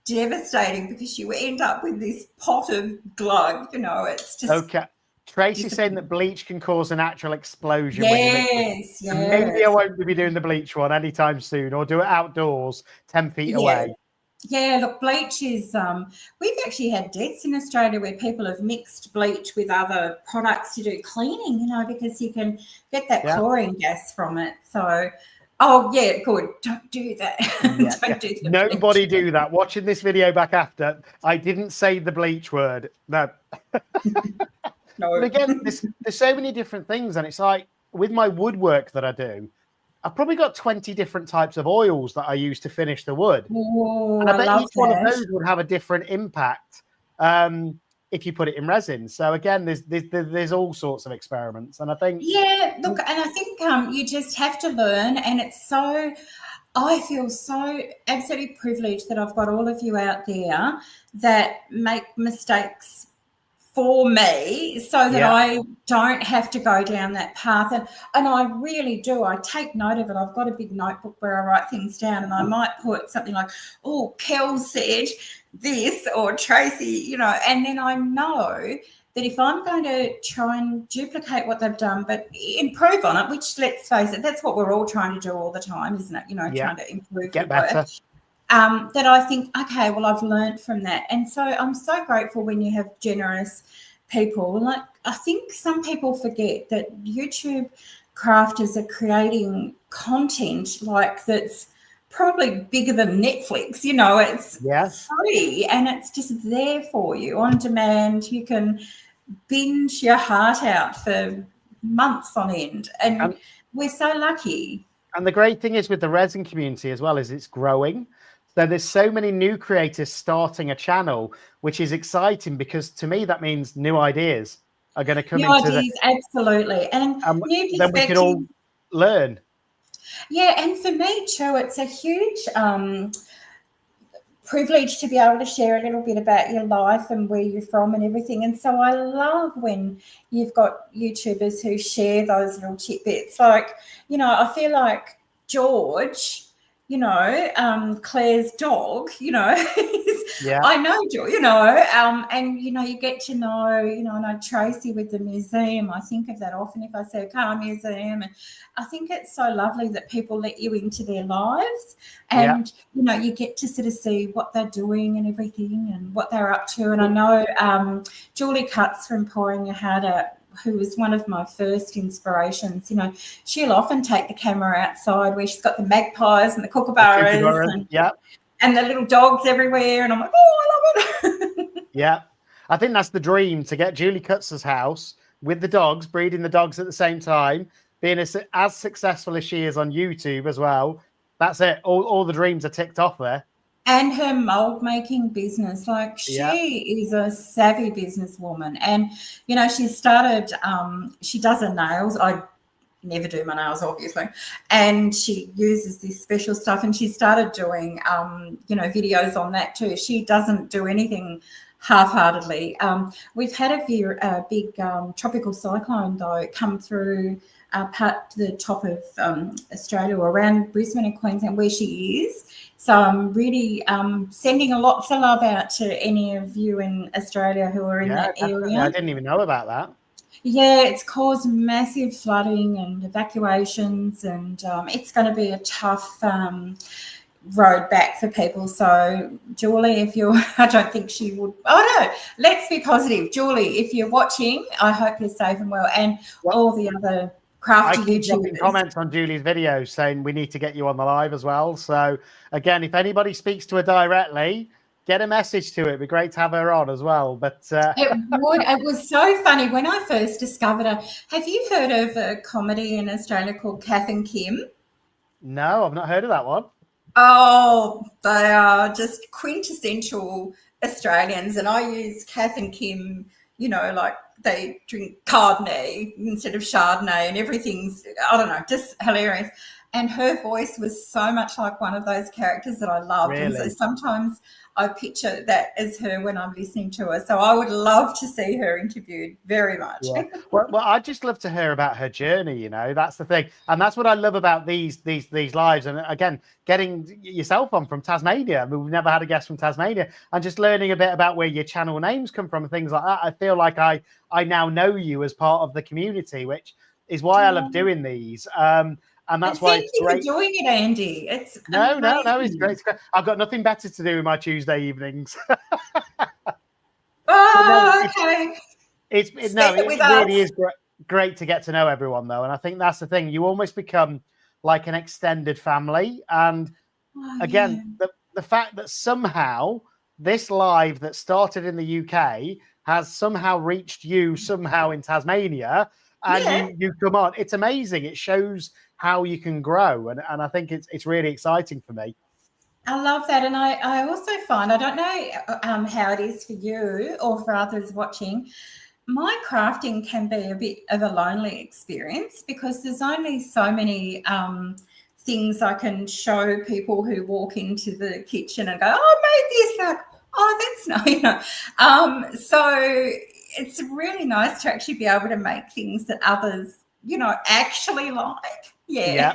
devastating because you end up with this pot of glug, it's just... Okay. Tracy's saying that bleach can cause an actual explosion. Yes. Maybe I won't be doing the bleach one anytime soon, or do it outdoors 10 feet away. Yeah, look, bleach is, we've actually had deaths in Australia where people have mixed bleach with other products to do cleaning, because you can get that chlorine gas from it. So, Oh, yeah, good. Don't do that. Yeah, Don't do the nobody bleach. do that. Watching this video back after, I didn't say the bleach word. No. No. But again, there's so many different things, and it's like with my woodwork that I do, I've probably got 20 different types of oils that I use to finish the wood. Oh, And I I bet love each one of that. those would have a different impact if you put it in resin. So again, there's all sorts of experiments, and I think Yeah, look, and I think you just have to learn, and it's so. I feel so absolutely privileged that I've got all of you out there that make mistakes for me so that I don't have to go down that path. And I really do. I take note of it. I've got a big notebook where I write things down, and I might put something like, oh, Kel said this, or Tracy, you know, and then I know that if I'm going to try and duplicate what they've done, but improve on it, which, let's face it, that's what we're all trying to do all the time, isn't it? You know, trying to improve get your work. better. That I think, okay, well, I've learned from that. And so I'm so grateful when you have generous people. Like, I think some people forget that YouTube crafters are creating content like that's probably bigger than Netflix. You know, it's free and it's just there for you on demand. You can binge your heart out for months on end. And we're so lucky. And the great thing is with the resin community as well is it's growing. So there's so many new creators starting a channel, which is exciting because to me that means new ideas are going to come into ideas, absolutely, and new perspectives. Then we can all learn. Yeah, and for me too, it's a huge privilege to be able to share a little bit about your life and where you're from and everything. And so I love when you've got YouTubers who share those little tidbits. Like, you know, I feel like George, you know, Claire's dog, you know, I know George, you know, and, you know, you get to know, you know, I know Tracy with the museum. I think of that often if I say a car museum. And I think it's so lovely that people let you into their lives and, you know, you get to sort of see what they're doing and everything and what they're up to. And I know Julie Cutts from Pouring Your Heart Out, who was one of my first inspirations, you know, she'll often take the camera outside where she's got the magpies and the kookaburras and the little dogs everywhere. And I'm like, oh, I love it. I think that's the dream, to get Julie Cutts' house with the dogs, breeding the dogs at the same time, being as successful as she is on YouTube as well. That's it. All the dreams are ticked off there. And her mold making business, like she is a savvy businesswoman. And, you know, she started, she does her nails. I never do my nails, obviously. And she uses this special stuff, and she started doing, you know, videos on that too. She doesn't do anything half-heartedly. We've had a big tropical cyclone, though, come through part to the top of Australia, or around Brisbane and Queensland where she is. So I'm really sending lots of love out to any of you in Australia who are in that area. I didn't even know about that. Yeah, it's caused massive flooding and evacuations, and it's going to be a tough road back for people. So Julie, if you're, I don't think she would, oh no, let's be positive. Julie, if you're watching, I hope you're safe and well, and all the other crafty YouTubers. Comments on Julie's videos saying we need to get you on the live as well. So again, if anybody speaks to her directly, get a message to her. It'd be great to have her on as well. But it was so funny when I first discovered her. Have you heard of a comedy in Australia called Kath and Kim? No, I've not heard of that one. Oh, they are just quintessential Australians, and I use Kath and Kim, you know, like they drink Cabernet instead of Chardonnay, and everything's, I don't know, just hilarious. And her voice was so much like one of those characters that I loved. Really? And so sometimes I picture that as her when I'm listening to her. So I would love to see her interviewed very much. Yeah. Well, I'd just love to hear about her journey, you know, that's the thing. And that's what I love about these lives. And again, getting yourself on from Tasmania. I mean, we've never had a guest from Tasmania, and just learning a bit about where your channel names come from and things like that. I feel like I now know you as part of the community, which is why I love doing these. And that's why it's great. Thank you for doing it, Andy. It's no, it's great. I've got nothing better to do in my Tuesday evenings. Okay. It really is great to get to know everyone, though, and I think that's the thing. You almost become like an extended family. And again, yeah. the fact that somehow this live that started in the UK has somehow reached you somehow in Tasmania, and Yeah. you come on, it's amazing. It shows how you can grow, and I think it's really exciting for me. I love that. And I also find, I don't know how it is for you or for others watching, my crafting can be a bit of a lonely experience because there's only so many things I can show people who walk into the kitchen and go, oh, I made this. Like, oh, that's no, you know. So it's really nice to actually be able to make things that others, you know, actually like. Yeah.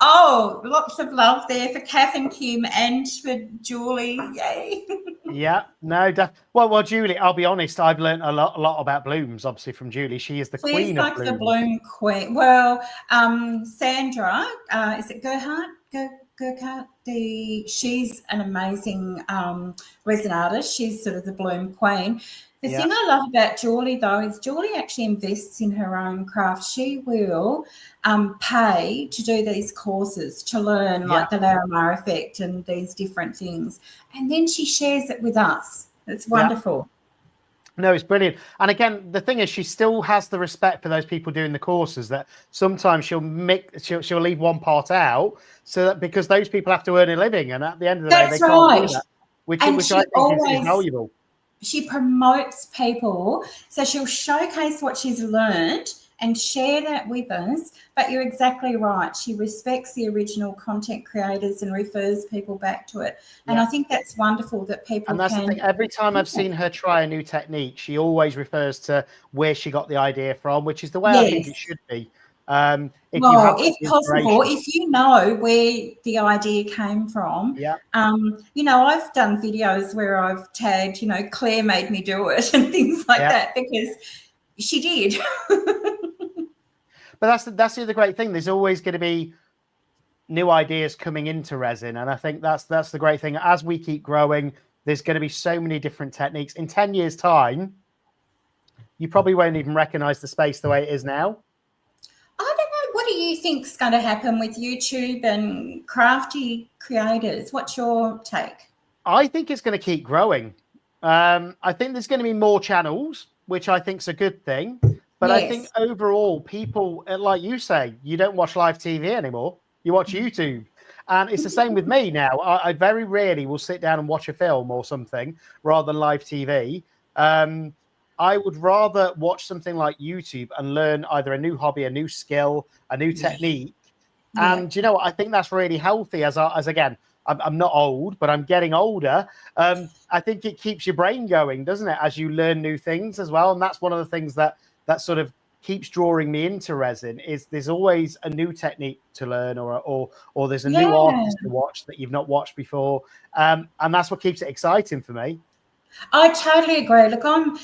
Oh, lots of love there for Kath and Kim and for Julie. Yay. Yeah, no, well, Julie, I'll be honest, I've learned a lot about blooms, obviously, from Julie. She is the She's queen of like the blooms. bloom queen. Well, Sandra, is it Gerhardt? Gerhardt? She's an amazing resin artist. She's sort of the bloom queen. The thing I love about Julie, though, is Julie actually invests in her own craft. She will pay to do these courses to learn like the Larimar effect and these different things. And then she shares it with us. It's wonderful. No, it's brilliant. And again, the thing is, she still has the respect for those people doing the courses, that sometimes she'll leave one part out, so that because those people have to earn a living, and at the end of the day, they can't do that, which I think is valuable. She promotes people, so she'll showcase what she's learned and share that with us. But you're exactly right. She respects the original content creators and refers people back to it. And I think that's wonderful that people And that's the thing. Every time I've seen her try a new technique, she always refers to where she got the idea from, which is the way I think it should be. If possible, if you know where the idea came from, you know, I've done videos where I've tagged, you know, Claire made me do it and things like that, because she did. But that's the other great thing. There's always going to be new ideas coming into resin, and I think that's the great thing. As we keep growing, there's going to be so many different techniques. In 10 years' time, you probably won't even recognize the space the way it is now. I don't know. What do you think's going to happen with YouTube and crafty creators? What's your take? I think it's going to keep growing. I think there's going to be more channels, which I think is a good thing. But I think overall, people, like you say, you don't watch live TV anymore. You watch YouTube. And it's the same with me now. I very rarely will sit down and watch a film or something rather than live TV. I would rather watch something like YouTube and learn either a new hobby, a new skill, a new technique. And you know what? I think that's really healthy. As again, I'm not old, but I'm getting older. I think it keeps your brain going, doesn't it? As you learn new things as well. And that's one of the things that sort of keeps drawing me into resin, is there's always a new technique to learn, or there's a new artist to watch that you've not watched before. And that's what keeps it exciting for me. I totally agree. Look, I'm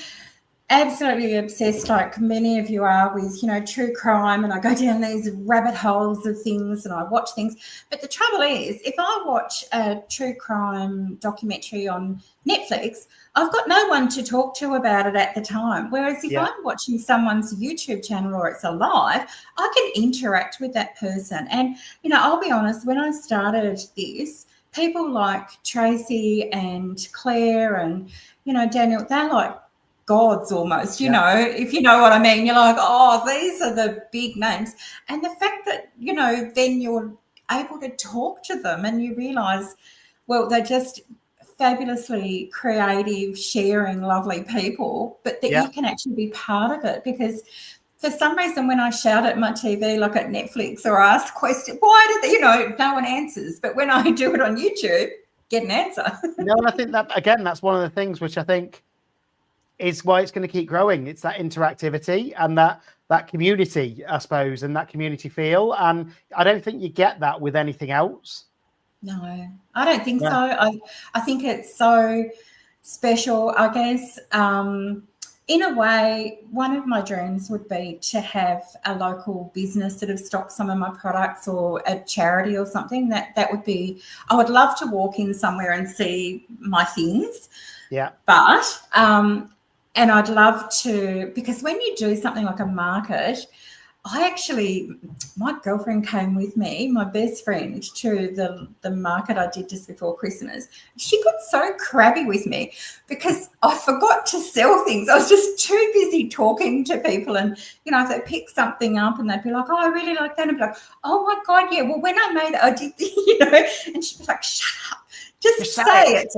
absolutely obsessed, like many of you are, with, you know, true crime, and I go down these rabbit holes of things and I watch things. But the trouble is, if I watch a true crime documentary on Netflix, I've got no one to talk to about it at the time. Whereas if I'm watching someone's YouTube channel or it's a live, I can interact with that person. And, you know, I'll be honest, when I started this, people like Tracy and Claire and, you know, Daniel, they're like gods almost, you know, if you know what I mean. You're like, oh, these are the big names. And the fact that, you know, then you're able to talk to them and you realise, well, they're just fabulously creative, sharing, lovely people, but that you can actually be part of it. Because for some reason, when I shout at my TV, like at Netflix, or ask questions, why did they, you know, no one answers. But when I do it on YouTube, get an answer. No, and I think that, again, that's one of the things which I think is why it's going to keep growing. It's that interactivity and that community, I suppose, and that community feel. And I don't think you get that with anything else. No, I don't think so. I think it's so special. I guess in a way, one of my dreams would be to have a local business that have stocked some of my products, or a charity or something. That would be, I would love to walk in somewhere and see my things. Yeah. But and I'd love to, because when you do something like a market, my girlfriend came with me, my best friend, to the market I did just before Christmas. She got so crabby with me because I forgot to sell things. I was just too busy talking to people, and if they pick something up and they'd be like, "Oh, I really like that," and I'd be like, "Oh my God, yeah. Well, when I made it, I did," and she'd be like, "Shut up. Just say it."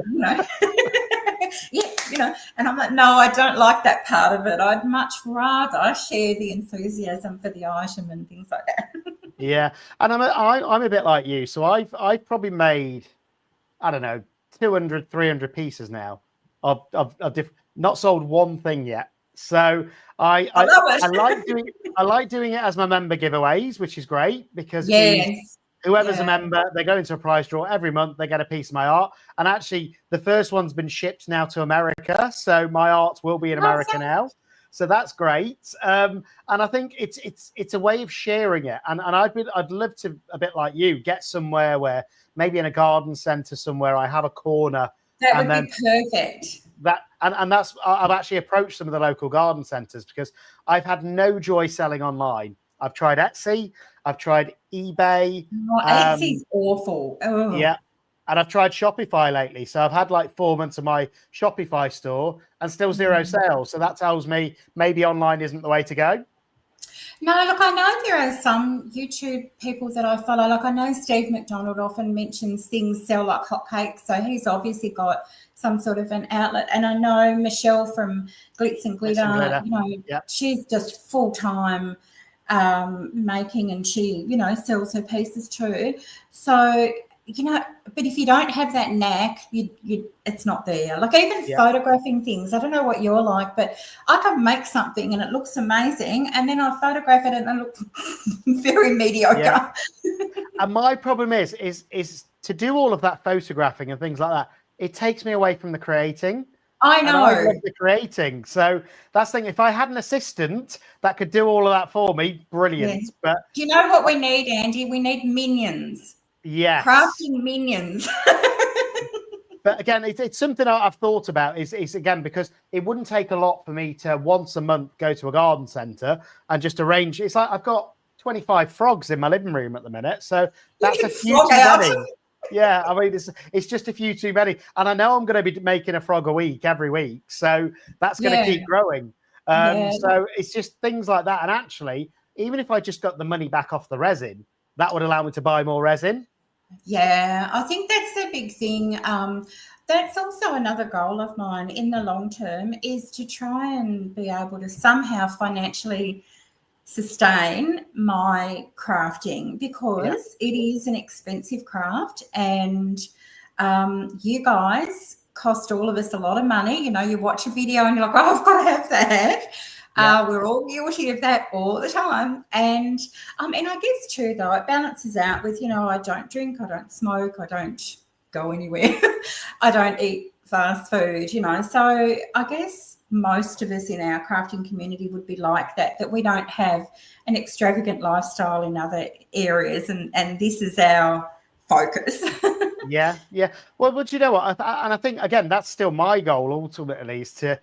Yeah, and I'm like, no, I don't like that part of it. I'd much rather share the enthusiasm for the item and things like that. Yeah, and I'm a bit like you. So I've probably made, I don't know, 200, 300 pieces now. Of not sold one thing yet. So I like doing it as my member giveaways, which is great because it means whoever's a member, they go into a prize draw every month. They get a piece of my art, and actually, the first one's been shipped now to America, so my art will be in America now. So that's great, and I think it's a way of sharing it. And I'd love to, a bit like you, get somewhere where maybe in a garden centre somewhere I have a corner. That would be perfect. That's I've actually approached some of the local garden centres because I've had no joy selling online. I've tried Etsy, I've tried eBay. Etsy's awful. Oh. Yeah, and I've tried Shopify lately. So I've had like 4 months of my Shopify store and still zero sales. So that tells me maybe online isn't the way to go. No, look, I know there are some YouTube people that I follow. Like I know Steve McDonald often mentions things sell like hotcakes. So he's obviously got some sort of an outlet. And I know Michelle from Glitz and Glitter, she's just full-time making, and she, sells her pieces too. So, but if you don't have that knack, it's not there. Like even photographing things, I don't know what you're like, but I can make something and it looks amazing, and then I photograph it and it looks very mediocre. Yeah. And my problem is to do all of that photographing and things like that, it takes me away from the creating. I know. And I love the creating. So that's the thing. If I had an assistant that could do all of that for me, brilliant. Yeah. But do you know what we need, Andy? We need minions. Yes. Crafting minions. But again, it's something I've thought about is again, because it wouldn't take a lot for me to once a month go to a garden centre and just arrange. It's like I've got 25 frogs in my living room at the minute. So that's a few too many. Yeah, I mean, it's just a few too many. And I know I'm going to be making a frog a week every week. So that's going to keep growing. So it's just things like that. And actually, even if I just got the money back off the resin, that would allow me to buy more resin. Yeah, I think that's the big thing. That's also another goal of mine in the long term, is to try and be able to somehow financially sustain my crafting, because it is an expensive craft, and you guys cost all of us a lot of money. You watch a video and you're like, oh, I've got to have that. We're all guilty of that all the time. And I guess too, though, it balances out with, I don't drink, I don't smoke, I don't go anywhere, I don't eat fast food, So I guess most of us in our crafting community would be like that we don't have an extravagant lifestyle in other areas, and this is our focus. Yeah. Well, but you know what? I think, again, that's still my goal ultimately, is to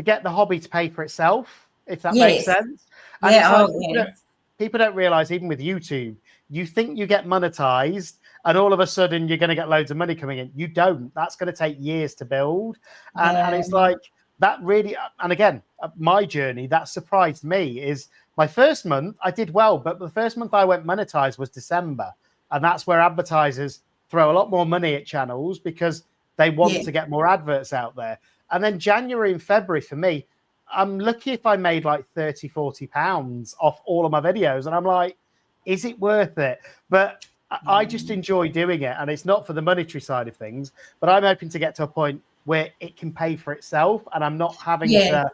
get the hobby to pay for itself, if that makes sense. And people don't realize, even with YouTube, you think you get monetized and all of a sudden you're going to get loads of money coming in. You don't. That's going to take years to build. And it's like that really, and again, my journey, that surprised me, is my first month I did well, but the first month I went monetized was December. And that's where advertisers throw a lot more money at channels because they want to get more adverts out there. And then January and February for me, I'm lucky if I made like 30, 40 pounds off all of my videos. And I'm like, is it worth it? But I just enjoy doing it. And it's not for the monetary side of things, but I'm hoping to get to a point where it can pay for itself and I'm not having to,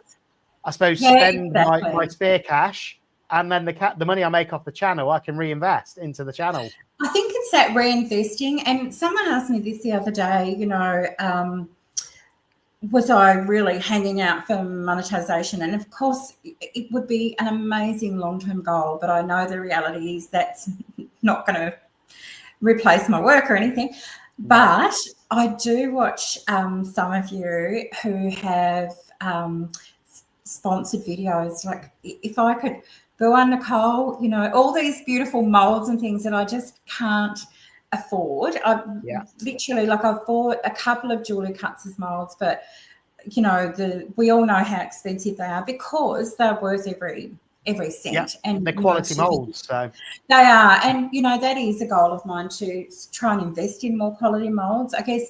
I suppose, spend my spare cash, and then the money I make off the channel, I can reinvest into the channel. I think it's that reinvesting. And someone asked me this the other day, was I really hanging out for monetization? And of course, it would be an amazing long-term goal, but I know the reality is that's not going to replace my work or anything. But I do watch some of you who have sponsored videos. Like if I could go on Nicole, you know, all these beautiful molds and things that I just can't afford. I literally, like, I've bought a couple of Julie Cuts' molds, but you know, we all know how expensive they are because they're worth every cent. And they're quality molds, so they are. And you know, that is a goal of mine, to try and invest in more quality molds. I guess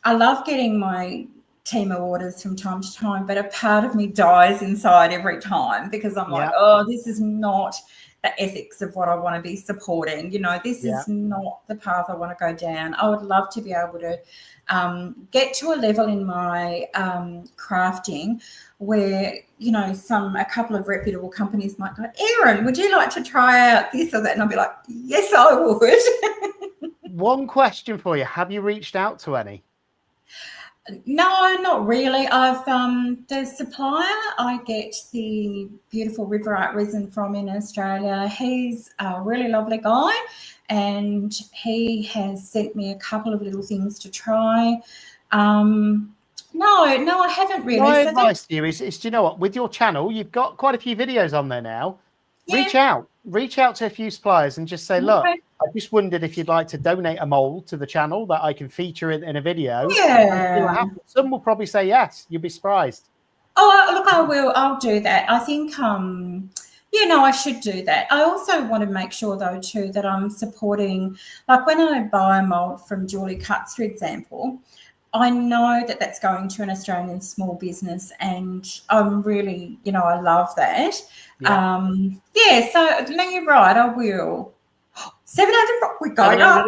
I love getting my team orders from time to time, but a part of me dies inside every time because I'm like, oh, this is not the ethics of what I want to be supporting. You know, this is not the path I want to go down. I would love to be able to get to a level in my crafting where, you know, a couple of reputable companies might go, ERIN, would you like to try out this or that? And I'll be like, yes, I would. One question for you. Have you reached out to any? No, not really. I've the supplier I get the beautiful River Art resin from in Australia, he's a really lovely guy, and he has sent me a couple of little things to try. No, I haven't really. My advice to you is, do you know what? With your channel, you've got quite a few videos on there now. Yeah. Reach out to a few suppliers and just say, look, I just wondered if you'd like to donate a mold to the channel that I can feature in a video. Yeah. Some will probably say yes. You'll be surprised. Oh, look, I will. I'll do that. I think, you know, I should do that. I also want to make sure, though, too, that I'm supporting, like when I buy a mold from Julie Cuts, for example, I know that that's going to an Australian small business, and I'm really, you know, I love that. So no, you're right, I will. 700, we're going up.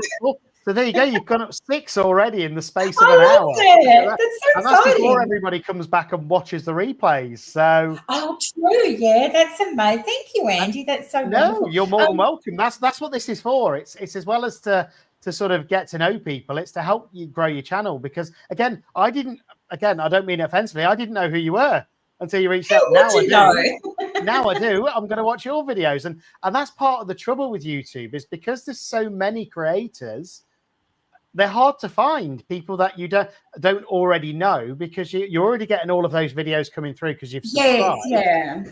So there you go. You've gone up 6 already in the space of an hour. That's so exciting. That's before everybody comes back and watches the replays. So true. Yeah, that's amazing. Thank you, Andy. That's so wonderful. You're more than welcome. That's what this is for. It's as well as to sort of get to know people. It's to help you grow your channel, because I don't mean it offensively, I didn't know who you were until you reached out. Now I do. Now I do. I'm going to watch your videos, and that's part of the trouble with YouTube, is because there's so many creators. They're hard to find, people that you don't already know, because you're already getting all of those videos coming through because you've subscribed. Yes,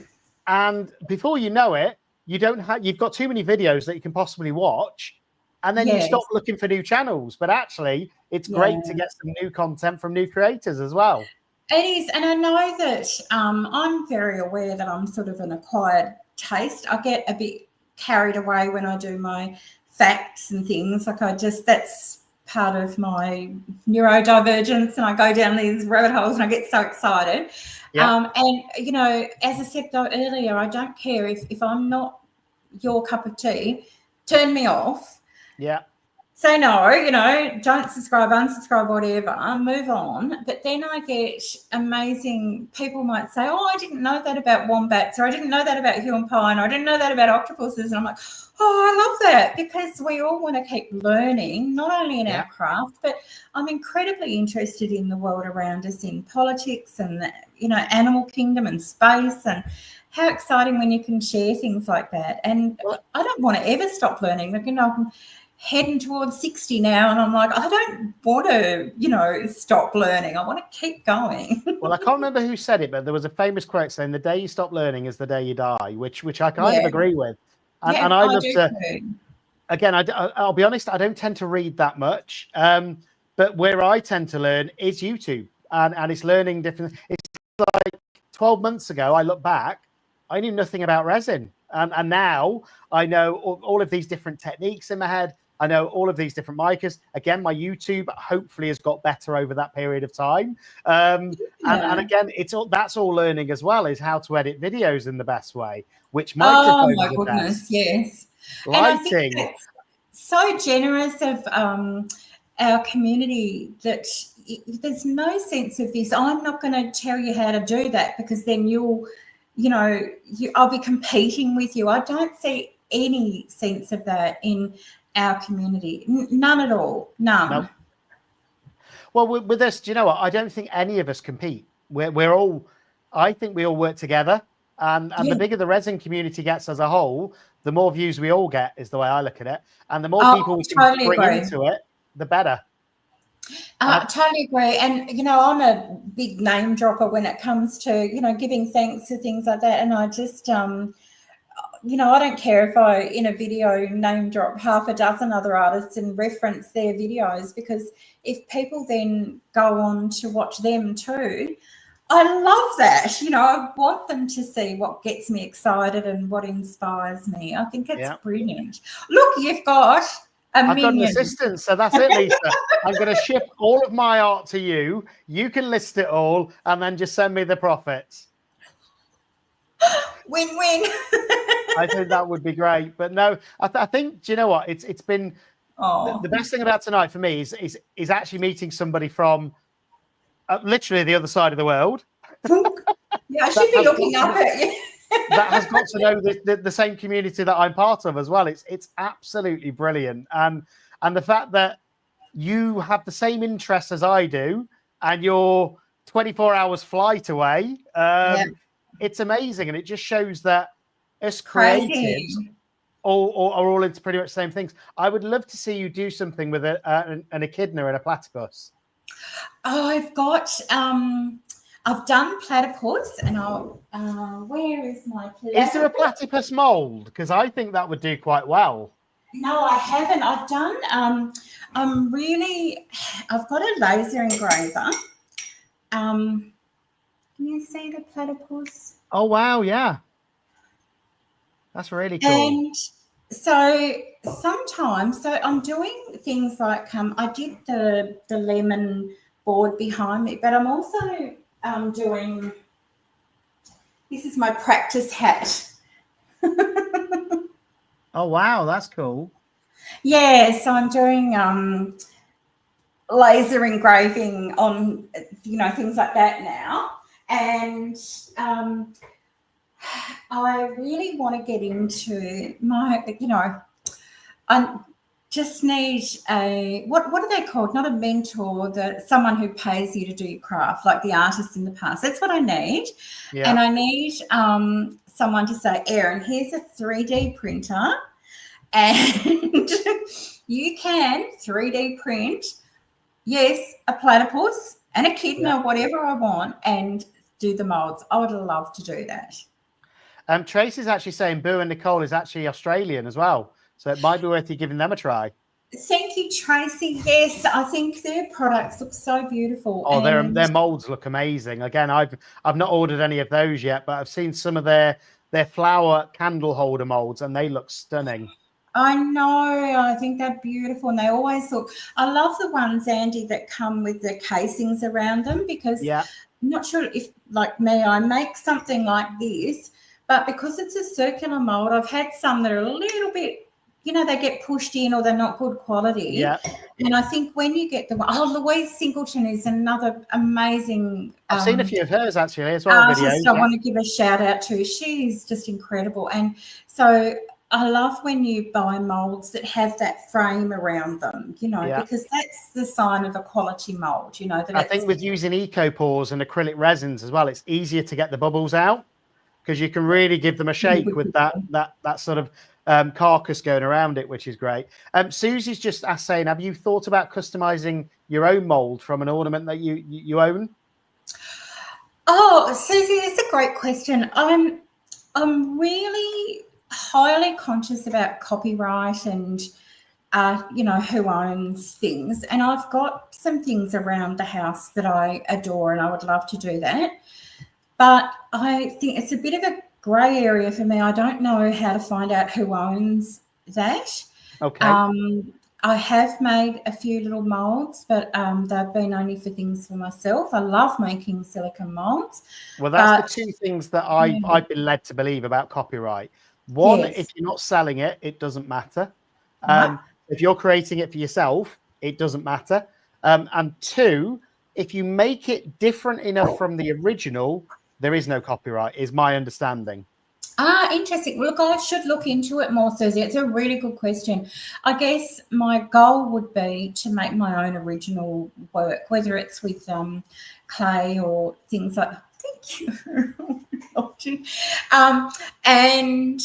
And before you know it, you've got too many videos that you can possibly watch, and then you stop looking for new channels. But actually, it's great to get some new content from new creators as well. It is, and I know that I'm very aware that I'm sort of an acquired taste. I get a bit carried away when I do my facts and things. Like that's part of my neurodivergence, and I go down these rabbit holes and I get so excited. And you know, as I said though earlier, I don't care if I'm not your cup of tea. Turn me off. Say no, you know, don't subscribe, unsubscribe, whatever, move on. But then I get amazing people might say, oh, I didn't know that about wombats, or I didn't know that about human pine, or I didn't know that about octopuses. And I'm like, oh, I love that, because we all want to keep learning, not only in our craft, but I'm incredibly interested in the world around us, in politics and, you know, animal kingdom and space, and how exciting when you can share things like that. And I don't want to ever stop learning. Like, you know, I'm heading towards 60 now, and I'm like, I don't want to, you know, stop learning. I want to keep going. Well, I can't remember who said it, but there was a famous quote saying, the day you stop learning is the day you die, which I kind of agree with. And, I love to, again, I'll be honest, I don't tend to read that much, but where I tend to learn is YouTube, and it's learning different. It's like 12 months ago, I look back, I knew nothing about resin. And now I know all of these different techniques in my head. I know all of these different micas. Again, my YouTube hopefully has got better over that period of time. And again, that's all learning as well, is how to edit videos in the best way, which microphones my goodness, best. Yes. Lighting. And I think so generous of our community that there's no sense of this, I'm not going to tell you how to do that, because then I'll be competing with you. I don't see any sense of that in our community. None at all. None. No. Well, with this, do you know what? I don't think any of us compete. We're all, I think we all work together. And the bigger the resin community gets as a whole, the more views we all get, is the way I look at it. And the more people we can bring into it, the better. I totally agree. And, I'm a big name dropper when it comes to, giving thanks to things like that. And I just, I don't care if I, in a video, name drop half a dozen other artists and reference their videos, because if people then go on to watch them too, I love that. I want them to see what gets me excited and what inspires me. I think it's brilliant. Look, you've got I've got an assistant, so that's it, Lisa. I'm going to ship all of my art to you. You can list it all and then just send me the profits. Win-win. I think that would be great. But no, I think, do you know what? It's been the best thing about tonight for me is actually meeting somebody from literally the other side of the world. Yeah, I should be looking up at you. That has got to know the same community that I'm part of as well. It's absolutely brilliant. And the fact that you have the same interests as I do and you're 24 hours flight away, it's amazing. And it just shows that us creatives are all into pretty much the same things. I would love to see you do something with an echidna and a platypus. Oh, I've done platypus, and where is my platypus? Is there a platypus mold? Because I think that would do quite well. No, I haven't. I've done. I've got a laser engraver. Can you see the platypus? Oh wow, yeah, that's really cool. And so sometimes, I'm doing things like I did the lemon board behind me, but I'm also doing, this is my practice hat. Oh wow, that's cool. Yeah, so I'm doing laser engraving on things like that now, and I really want to get into my I just need a what are they called? Not a mentor, someone who pays you to do your craft, like the artists in the past. That's what I need. Yeah. And I need someone to say, Erin, here's a 3D printer, and you can 3D print, yes, a platypus, an echidna, whatever I want, and do the molds. I would love to do that. Tracy's actually saying Boo and Nicole is actually Australian as well. So it might be worth you giving them a try. Thank you, Tracy. Yes, I think their products look so beautiful. Oh, their molds look amazing. Again, I've not ordered any of those yet, but I've seen some of their flower candle holder molds, and they look stunning. I know. I think they're beautiful, and they always look. I love the ones, Andy, that come with the casings around them, because I'm not sure if, like me, I make something like this, but because it's a circular mold, I've had some that are a little bit, they get pushed in or they're not good quality. Yeah. And I think when you get Louise Singleton is another amazing. I've seen a few of hers actually as well. Videos. I want to give a shout out to. She's just incredible. And so I love when you buy molds that have that frame around them, because that's the sign of a quality mold, that I think with using eco-pores and acrylic resins as well, it's easier to get the bubbles out, because you can really give them a shake with that sort of carcass going around it, which is great. Susie's just saying, have you thought about customizing your own mold from an ornament that you own? Oh, Susie, that's a great question. I'm really highly conscious about copyright and who owns things, and I've got some things around the house that I adore, and I would love to do that. But I think it's a bit of a grey area for me. I don't know how to find out who owns that. Okay. I have made a few little molds, but they've been only for things for myself. I love making silicone molds. Well, that's the two things that I've been led to believe about copyright. One, if you're not selling it, it doesn't matter. If you're creating it for yourself, it doesn't matter. And two, if you make it different enough from the original, there is no copyright, is my understanding. Interesting. Well, look, I should look into it more, Susie. It's a really good question. I guess my goal would be to make my own original work, whether it's with clay or things like. Thank you. And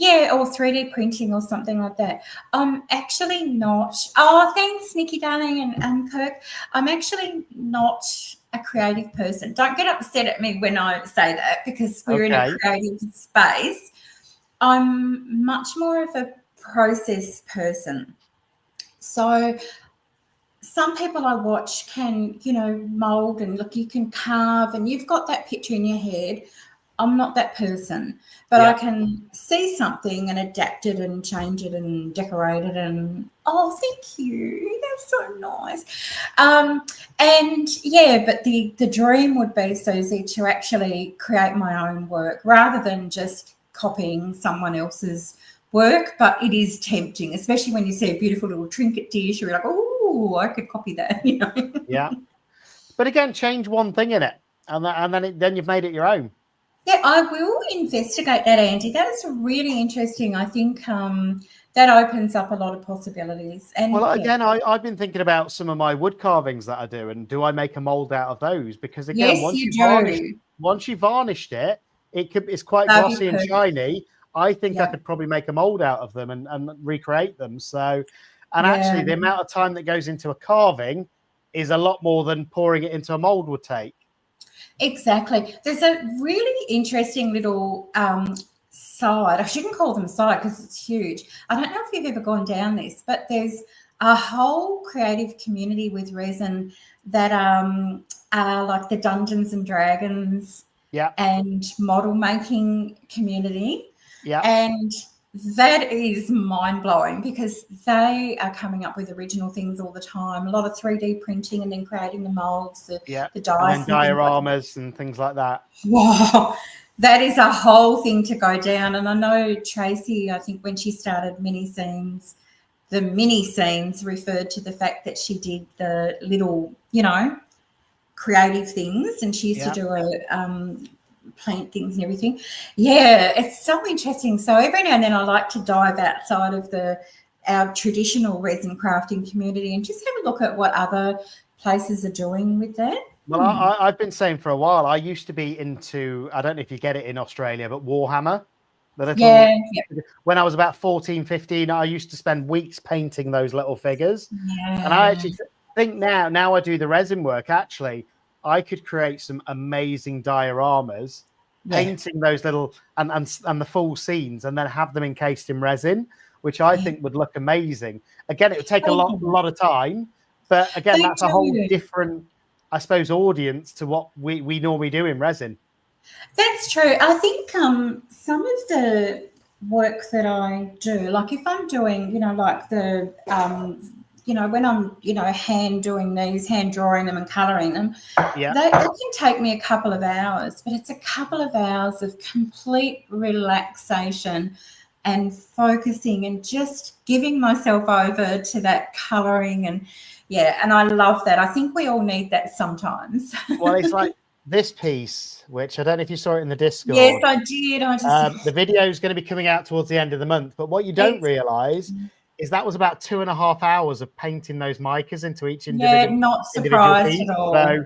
Yeah, or 3D printing or something like that. I'm actually not. Oh, thanks, Nikki Darling and Kirk. I'm actually not a creative person. Don't get upset at me when I say that, because we're in a creative space. I'm much more of a process person. So some people I watch can, mold and look, you can carve and you've got that picture in your head. I'm not that person, but I can see something and adapt it and change it and decorate it and, oh, thank you. That's so nice. And yeah, but the dream would be, Susie, to actually create my own work rather than just copying someone else's work. But it is tempting, especially when you see a beautiful little trinket dish. You're like, oh, I could copy that, Yeah. But again, change one thing in it, and then you've made it your own. Yeah, I will investigate that, Andy. That is really interesting. I think that opens up a lot of possibilities. And well, again, I've been thinking about some of my wood carvings that I do, and do I make a mold out of those? Because again, yes, once you varnished it, it's quite glossy and shiny. I think I could probably make a mold out of them and recreate them. So, and actually, the amount of time that goes into a carving is a lot more than pouring it into a mold would take. Exactly. There's a really interesting little side. I shouldn't call them side because it's huge. I don't know if you've ever gone down this, but there's a whole creative community with resin that are like the Dungeons and Dragons and model making community. Yeah. And that is mind-blowing because they are coming up with original things all the time. A lot of 3D printing and then creating the molds, the dice. And then dioramas and things like that. Wow, that is a whole thing to go down. And I know Tracy, I think when she started mini scenes, the mini scenes referred to the fact that she did the little, creative things, and she used to do a plant things and everything. Yeah, it's so interesting. So every now and then I like to dive outside of our traditional resin crafting community and just have a look at what other places are doing with that. Well, I've been saying for a while, I used to be into, I don't know if you get it in Australia, but Warhammer. When I was about 14, 15, I used to spend weeks painting those little figures. Yeah. And I actually think now I do the resin work, actually, I could create some amazing dioramas, painting those little and the full scenes, and then have them encased in resin, which I think would look amazing. Again, it would take a lot of time, but again, that's a whole different, I suppose, audience to what we normally do in resin. That's true. I think some of the work that I do, like if I'm doing, like the when I'm, hand doing these, hand drawing them and colouring them, they can take me a couple of hours, but it's a couple of hours of complete relaxation and focusing and just giving myself over to that colouring. And and I love that. I think we all need that sometimes. Well, it's like this piece, which I don't know if you saw it in the Discord. Yes, I did. The video is going to be coming out towards the end of the month, but what you don't realise is that was about 2.5 hours of painting those micas into each individual. Yeah, not surprised piece. at all. So,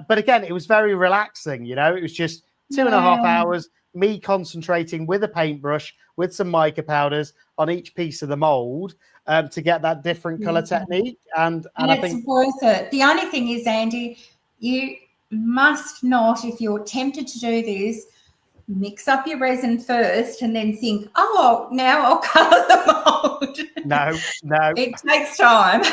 but again, it was very relaxing. It was just 2.5 hours, me concentrating with a paintbrush, with some mica powders on each piece of the mold to get that different colour technique. And I think it's worth it. The only thing is, Andy, you must not, if you're tempted to do this, mix up your resin first and then think, oh, now I'll colour the mold. No. It takes time.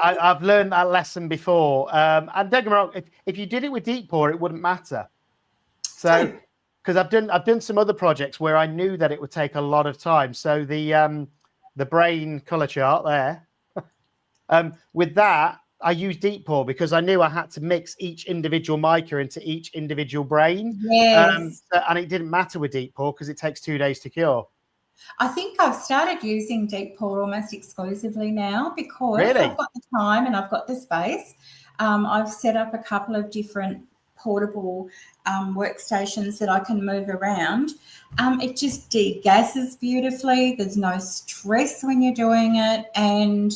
I've learned that lesson before. And don't get me wrong, if you did it with deep pour, it wouldn't matter. So, because I've done some other projects where I knew that it would take a lot of time. So the brain colour chart there, with that, I used deep pour because I knew I had to mix each individual mica into each individual brain. Yes. And it didn't matter with deep pour because it takes 2 days to cure. I think I've started using deep pour almost exclusively now because I've got the time and I've got the space. I've set up a couple of different portable workstations that I can move around. It just degasses beautifully. There's no stress when you're doing it. And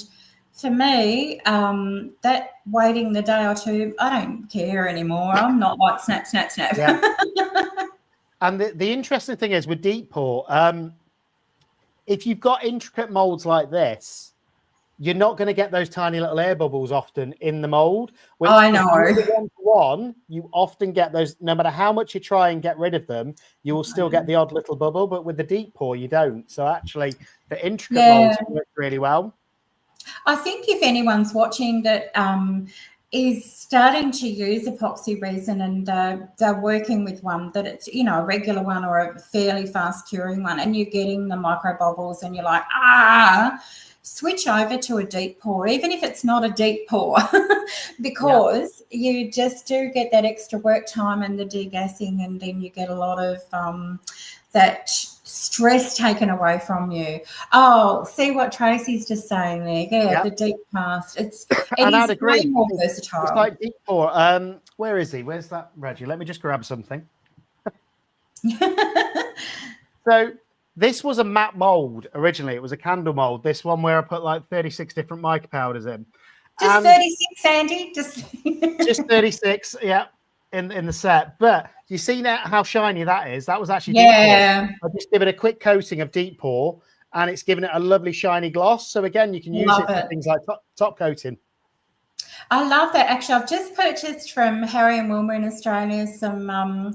for me, that waiting the day or two, I don't care anymore. I'm not like snap, snap, snap. Yeah. And the interesting thing is with deep pour, if you've got intricate molds like this, you're not going to get those tiny little air bubbles often in the mold. Which, I know. one, you often get those, no matter how much you try and get rid of them, you will still get the odd little bubble. But with the deep pour, you don't. So actually, the intricate molds work really well. I think if anyone's watching that is starting to use epoxy resin and they're working with one that it's, you know, a regular one or a fairly fast curing one, and you're getting the micro bubbles and you're like, switch over to a deep pour, even if it's not a deep pour, because you just do get that extra work time and the degassing, and then you get a lot of that stress taken away from you. Oh, see what Tracy's just saying there. Yeah, the deep cast. It is way more versatile. It's like deep pour. Where is he? Where's that Reggie? Let me just grab something. So this was a matte mold originally. It was a candle mold. This one where I put like 36 different mica powders in. Just 36, Andy. Just 36, yeah, in the set. But you see now how shiny that is? That was actually deep pour. I just give it a quick coating of deep pour, and it's given it a lovely shiny gloss. So again, you can use it for things like top coating. I love that. Actually, I've just purchased from Harry and Wilma in Australia some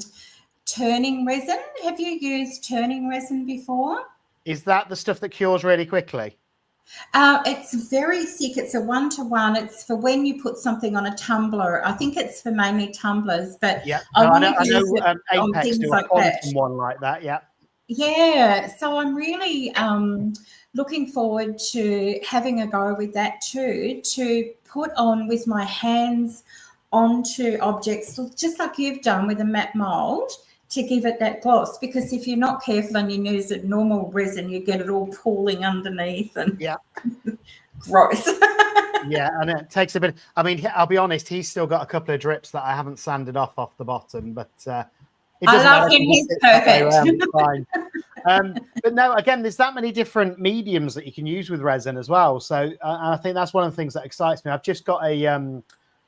turning resin. Have you used turning resin before? Is that the stuff that cures really quickly? It's very thick. It's a 1-to-1. It's for when you put something on a tumbler. I think it's for mainly tumblers, but I know Apex do a quantum one like that. Yeah. So I'm really looking forward to having a go with that too, to put on with my hands onto objects, just like you've done with a matte mold, to give it that gloss. Because if you're not careful and you use a normal resin, you get it all pooling underneath and gross. And it takes a bit. I mean, I'll be honest, he's still got a couple of drips that I haven't sanded off the bottom, but I love him. He's perfect. Fine. But no, again, there's that many different mediums that you can use with resin as well. So I think that's one of the things that excites me. I've just got a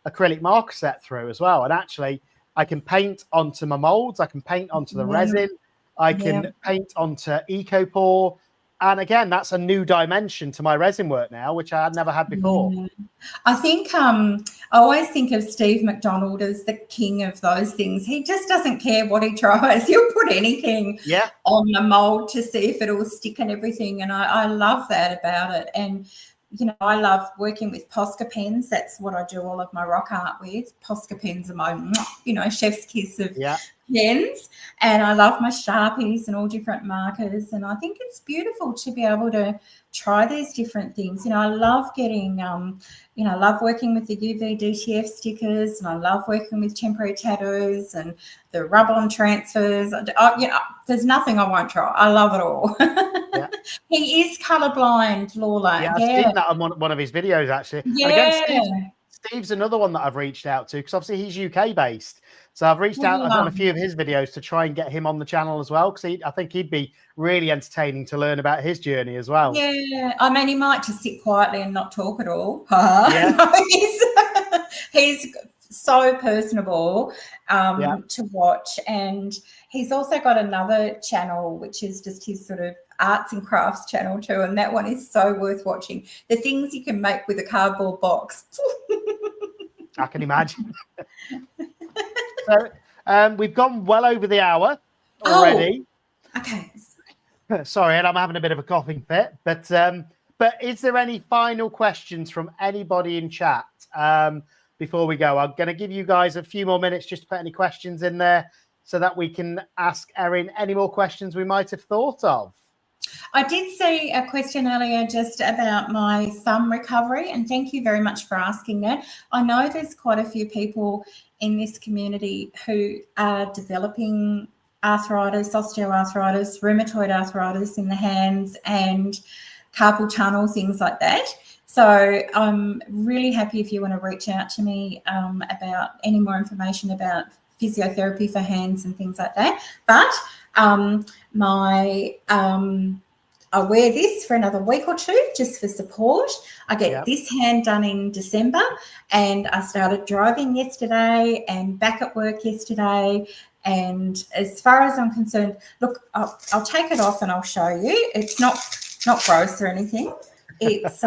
acrylic marker set through as well, and actually I can paint onto my molds, I can paint onto the resin, I can paint onto EcoPore. And again, that's a new dimension to my resin work now, which I had never had before. I think I always think of Steve McDonald as the king of those things. He just doesn't care what he tries. He'll put anything on the mold to see if it'll stick and everything. And I love that about it. And you know, I love working with Posca pens. That's what I do all of my rock art with. Posca pens are my, you know, chef's kiss of pens. And I love my Sharpies and all different markers. And I think it's beautiful to be able to try these different things. You know, I love getting, you know, I love working with the UV DTF stickers, and I love working with temporary tattoos and the rub-on transfers. You know, there's nothing I won't try. I love it all. He is colourblind, Lola. I've seen that on one of his videos, actually. And again, Steve's another one that I've reached out to, because obviously he's UK based. So I've reached out, I've done a few of his videos to try and get him on the channel as well, because I think he'd be really entertaining to learn about his journey as well. Yeah, I mean, he might just sit quietly and not talk at all. He's so personable to watch. And he's also got another channel, which is just his sort of arts and crafts channel too, and that one is so worth watching. The things you can make with a cardboard box. I can imagine. So we've gone well over the hour already. Okay. Sorry, and I'm having a bit of a coughing fit. But is there any final questions from anybody in chat before we go? I'm going to give you guys a few more minutes just to put any questions in there so that we can ask Erin any more questions we might have thought of. I did see a question earlier just about my thumb recovery, and thank you very much for asking that. I know there's quite a few people in this community who are developing arthritis, osteoarthritis, rheumatoid arthritis in the hands and carpal tunnel, things like that. So I'm really happy if you want to reach out to me about any more information about physiotherapy for hands and things like that. But I wear this for another week or two just for support. I get this hand done in December, and I started driving yesterday and back at work yesterday, And as far as I'm concerned, look, I'll take it off and I'll show you. It's not gross or anything. It's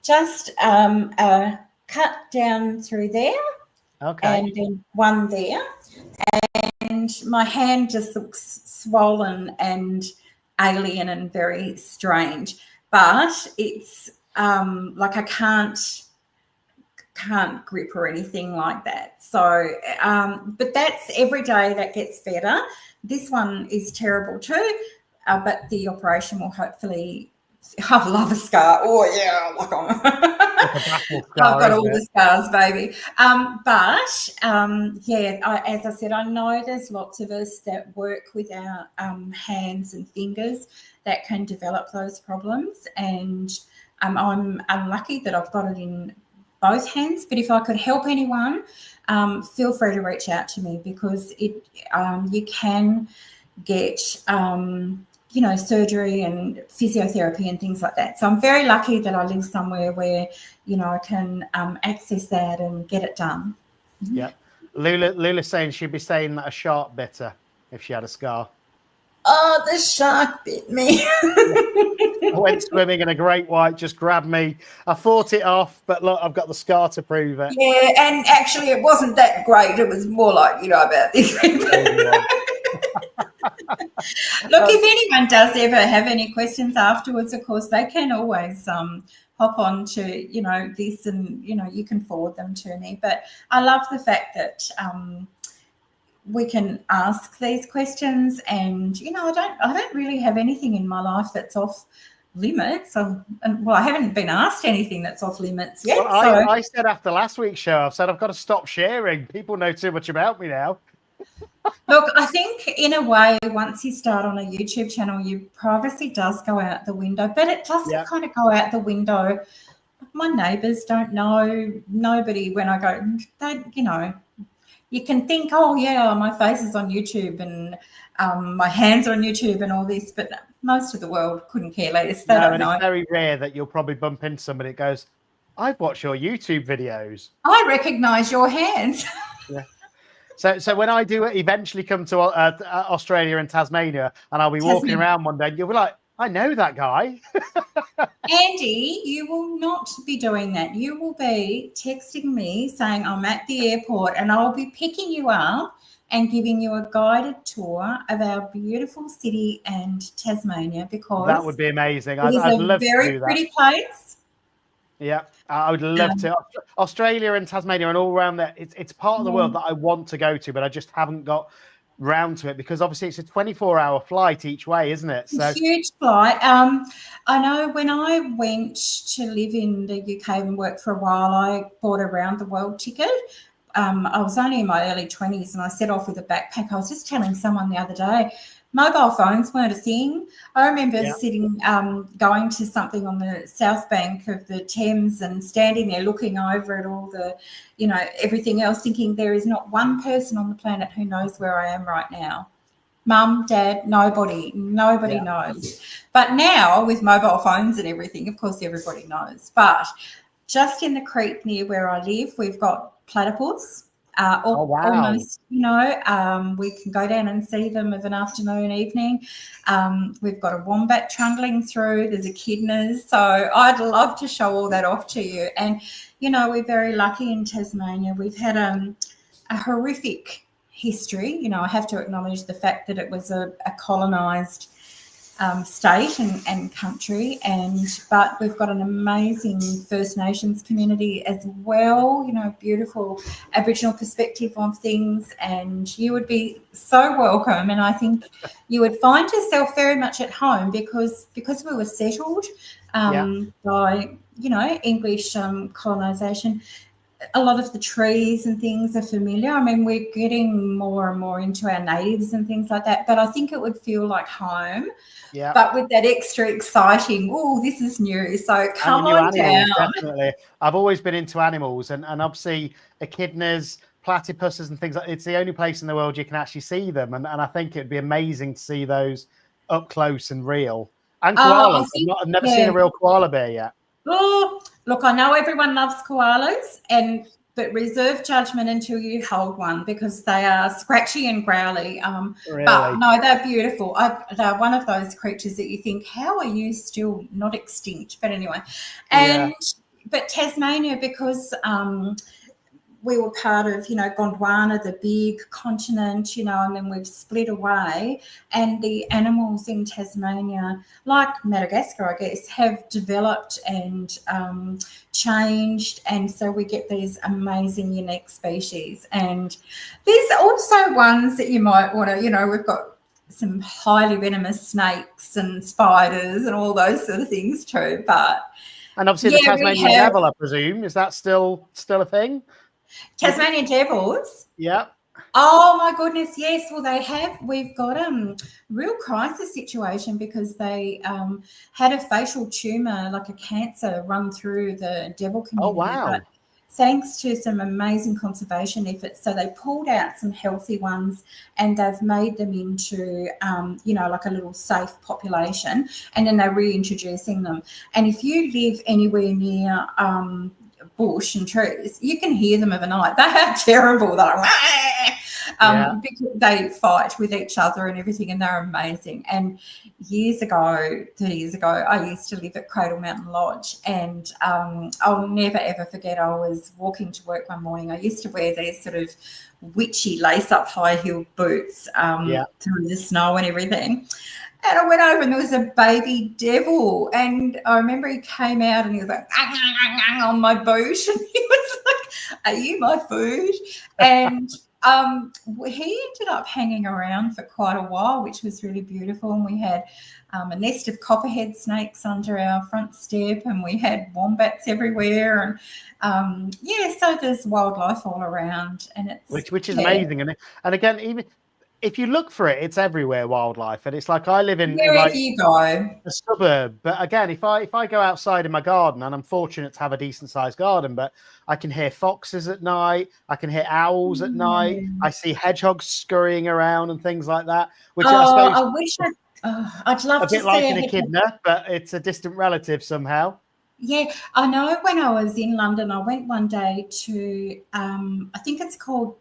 just a cut down through there, and then one there. And my hand just looks swollen and alien and very strange. But it's like I can't grip or anything like that. So, but that's every day that gets better. This one is terrible too, but the operation will hopefully. I love a scar. Oh yeah, like I've got all the scars, baby. Yeah, as I said, I know there's lots of us that work with our hands and fingers that can develop those problems, and I'm unlucky that I've got it in both hands. But if I could help anyone, feel free to reach out to me, because you can get surgery and physiotherapy and things like that. So I'm very lucky that I live somewhere where, I can access that and get it done. Yeah. Lula's saying she'd be saying that a shark bit her if she had a scar. Oh, the shark bit me. I went swimming and a great white just grabbed me. I fought it off, but look, I've got the scar to prove it. Yeah, and actually it wasn't that great. It was more like, about this. Look, if anyone does ever have any questions afterwards, of course, they can always hop on to, this, and, you can forward them to me. But I love the fact that we can ask these questions, and, I don't really have anything in my life that's off limits. I haven't been asked anything that's off limits yet. Well, I said after last week's show, I've said I've got to stop sharing. People know too much about me now. Look, I think in a way, once you start on a YouTube channel, your privacy does go out the window, but it doesn't kind of go out the window. My neighbours don't know, nobody, when I go, they, you can think, oh yeah, my face is on YouTube and my hands are on YouTube and all this, but most of the world couldn't care less. They don't know. It's very rare that you'll probably bump into somebody that goes, I've watched your YouTube videos. I recognise your hands. Yeah. So when I do eventually come to Australia and Tasmania, and I'll be walking around one day, and you'll be like, I know that guy. Andy, you will not be doing that. You will be texting me saying I'm at the airport, and I'll be picking you up and giving you a guided tour of our beautiful city and Tasmania, because that would be amazing. I'd a love to do that. very pretty place. Yeah, I would love to. Australia and Tasmania and all around there. It's part of the world that I want to go to, but I just haven't got round to it, because obviously it's a 24-hour flight each way, isn't it? So huge flight. I know when I went to live in the UK and work for a while, I bought a round the world ticket. I was only in my early 20s and I set off with a backpack. I was just telling someone the other day, mobile phones weren't a thing. I remember sitting, going to something on the south bank of the Thames and standing there looking over at all the, everything else, thinking there is not one person on the planet who knows where I am right now. Mum, Dad, nobody knows. But now with mobile phones and everything, of course, everybody knows. But just in the creek near where I live, we've got platypus. Almost, we can go down and see them of an afternoon, evening. We've got a wombat trundling through. There's echidnas. So I'd love to show all that off to you. And, we're very lucky in Tasmania. We've had a horrific history. I have to acknowledge the fact that it was a colonised state and country, but we've got an amazing First Nations community as well, beautiful Aboriginal perspective on things, and you would be so welcome, and I think you would find yourself very much at home because we were settled by English colonisation. A lot of the trees and things are familiar. I mean, we're getting more and more into our natives and things like that, but I think it would feel like home. Yeah. But with that extra exciting, this is new. So come on down. Definitely. I've always been into animals, and obviously echidnas, platypuses and things like that. It's the only place in the world you can actually see them. And I think it'd be amazing to see those up close and real. And koalas. I've never seen a real koala bear yet. Oh, look, I know everyone loves koalas, but reserve judgment until you hold one because they are scratchy and growly. Really? But no, they're beautiful. They're one of those creatures that you think, how are you still not extinct? But anyway, but Tasmania, because we were part of, Gondwana, the big continent, and then we've split away. And the animals in Tasmania, like Madagascar, I guess, have developed and changed. And so we get these amazing, unique species. And there's also ones that you might want to, we've got some highly venomous snakes and spiders and all those sort of things too. And obviously the Tasmanian devil, I presume, is that still a thing? Tasmanian devils? Yeah. Oh my goodness, yes. Well, we've got a real crisis situation because they had a facial tumour, like a cancer, run through the devil community. Oh, wow. But thanks to some amazing conservation efforts, so they pulled out some healthy ones and they've made them into, like a little safe population, and then they're reintroducing them. And if you live anywhere near bush and trees, you can hear them overnight. They are terrible. They're like, because they fight with each other and everything, and they're amazing. And 30 years ago, I used to live at Cradle Mountain Lodge, and I'll never ever forget, I was walking to work one morning. I used to wear these sort of witchy lace-up high-heeled boots through the snow and everything. And I went over and there was a baby devil. And I remember he came out and he was like, on my boot. And he was like, are you my food? And he ended up hanging around for quite a while, which was really beautiful. And we had a nest of copperhead snakes under our front step, and we had wombats everywhere. And so there's wildlife all around. And it's which is amazing. And again, even if you look for it, it's everywhere, wildlife. And it's like I live in wherever you go, a suburb. But again, if I go outside in my garden, and I'm fortunate to have a decent sized garden, but I can hear foxes at night, I can hear owls at night, I see hedgehogs scurrying around and things like that. Which I suppose I'd love to see a bit like an echidna, but it's a distant relative somehow. Yeah, I know. When I was in London, I went one day to I think it's called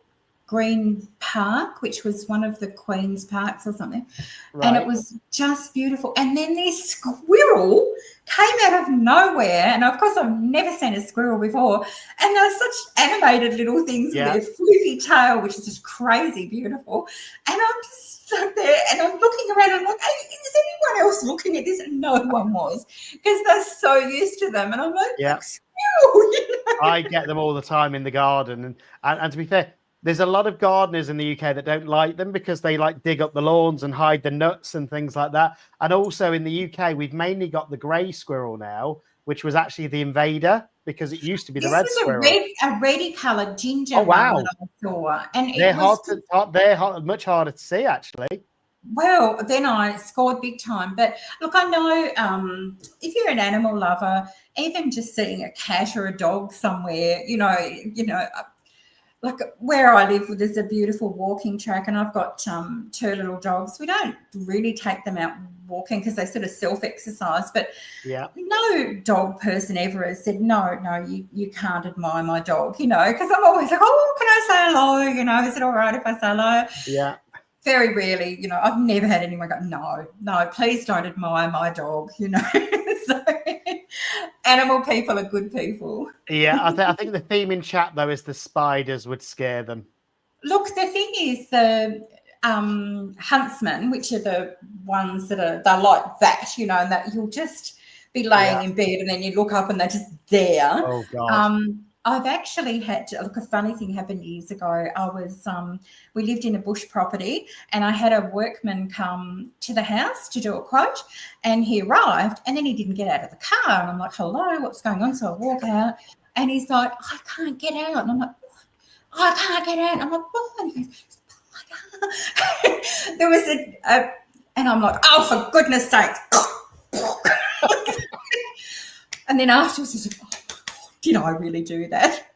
Green Park, which was one of the Queen's Parks or something. Right. And it was just beautiful. And then this squirrel came out of nowhere. And of course, I've never seen a squirrel before. And they're such animated little things with their floofy tail, which is just crazy beautiful. And I'm just stuck there and I'm looking around and I'm like, hey, is anyone else looking at this? And no one was, because they're so used to them. And I'm like, squirrel. I get them all the time in the garden. And to be fair, there's a lot of gardeners in the UK that don't like them because they like dig up the lawns and hide the nuts and things like that. And also in the UK, we've mainly got the grey squirrel now, which was actually the invader because it used to be the red squirrel. A reddy coloured ginger. Oh, wow. One that I saw. And they're much harder to see, actually. Well, then I scored big time. But look, I know if you're an animal lover, even just seeing a cat or a dog somewhere, like where I live, there's a beautiful walking track, and I've got 2 little dogs. We don't really take them out walking because they sort of self-exercise, but no dog person ever has said, no, you can't admire my dog, because I'm always like, oh, can I say hello? Is it all right if I say hello? Yeah. Very rarely, I've never had anyone go, no, please don't admire my dog, So animal people are good people. Yeah, I think the theme in chat, though, is the spiders would scare them. Look, the thing is the huntsmen, which are the ones that they're like that, and that you'll just be laying in bed and then you look up and they're just there. Oh, God. I've actually had a funny thing happened years ago. We lived in a bush property and I had a workman come to the house to do a quote, and he arrived and then he didn't get out of the car. And I'm like, hello, what's going on? So I walk out and he's like, I can't get out. And I'm like, I can't get out. And I'm like, what? And he goes, spider. There was and I'm like, oh, for goodness sake. And then afterwards he's like, oh, did I really do that?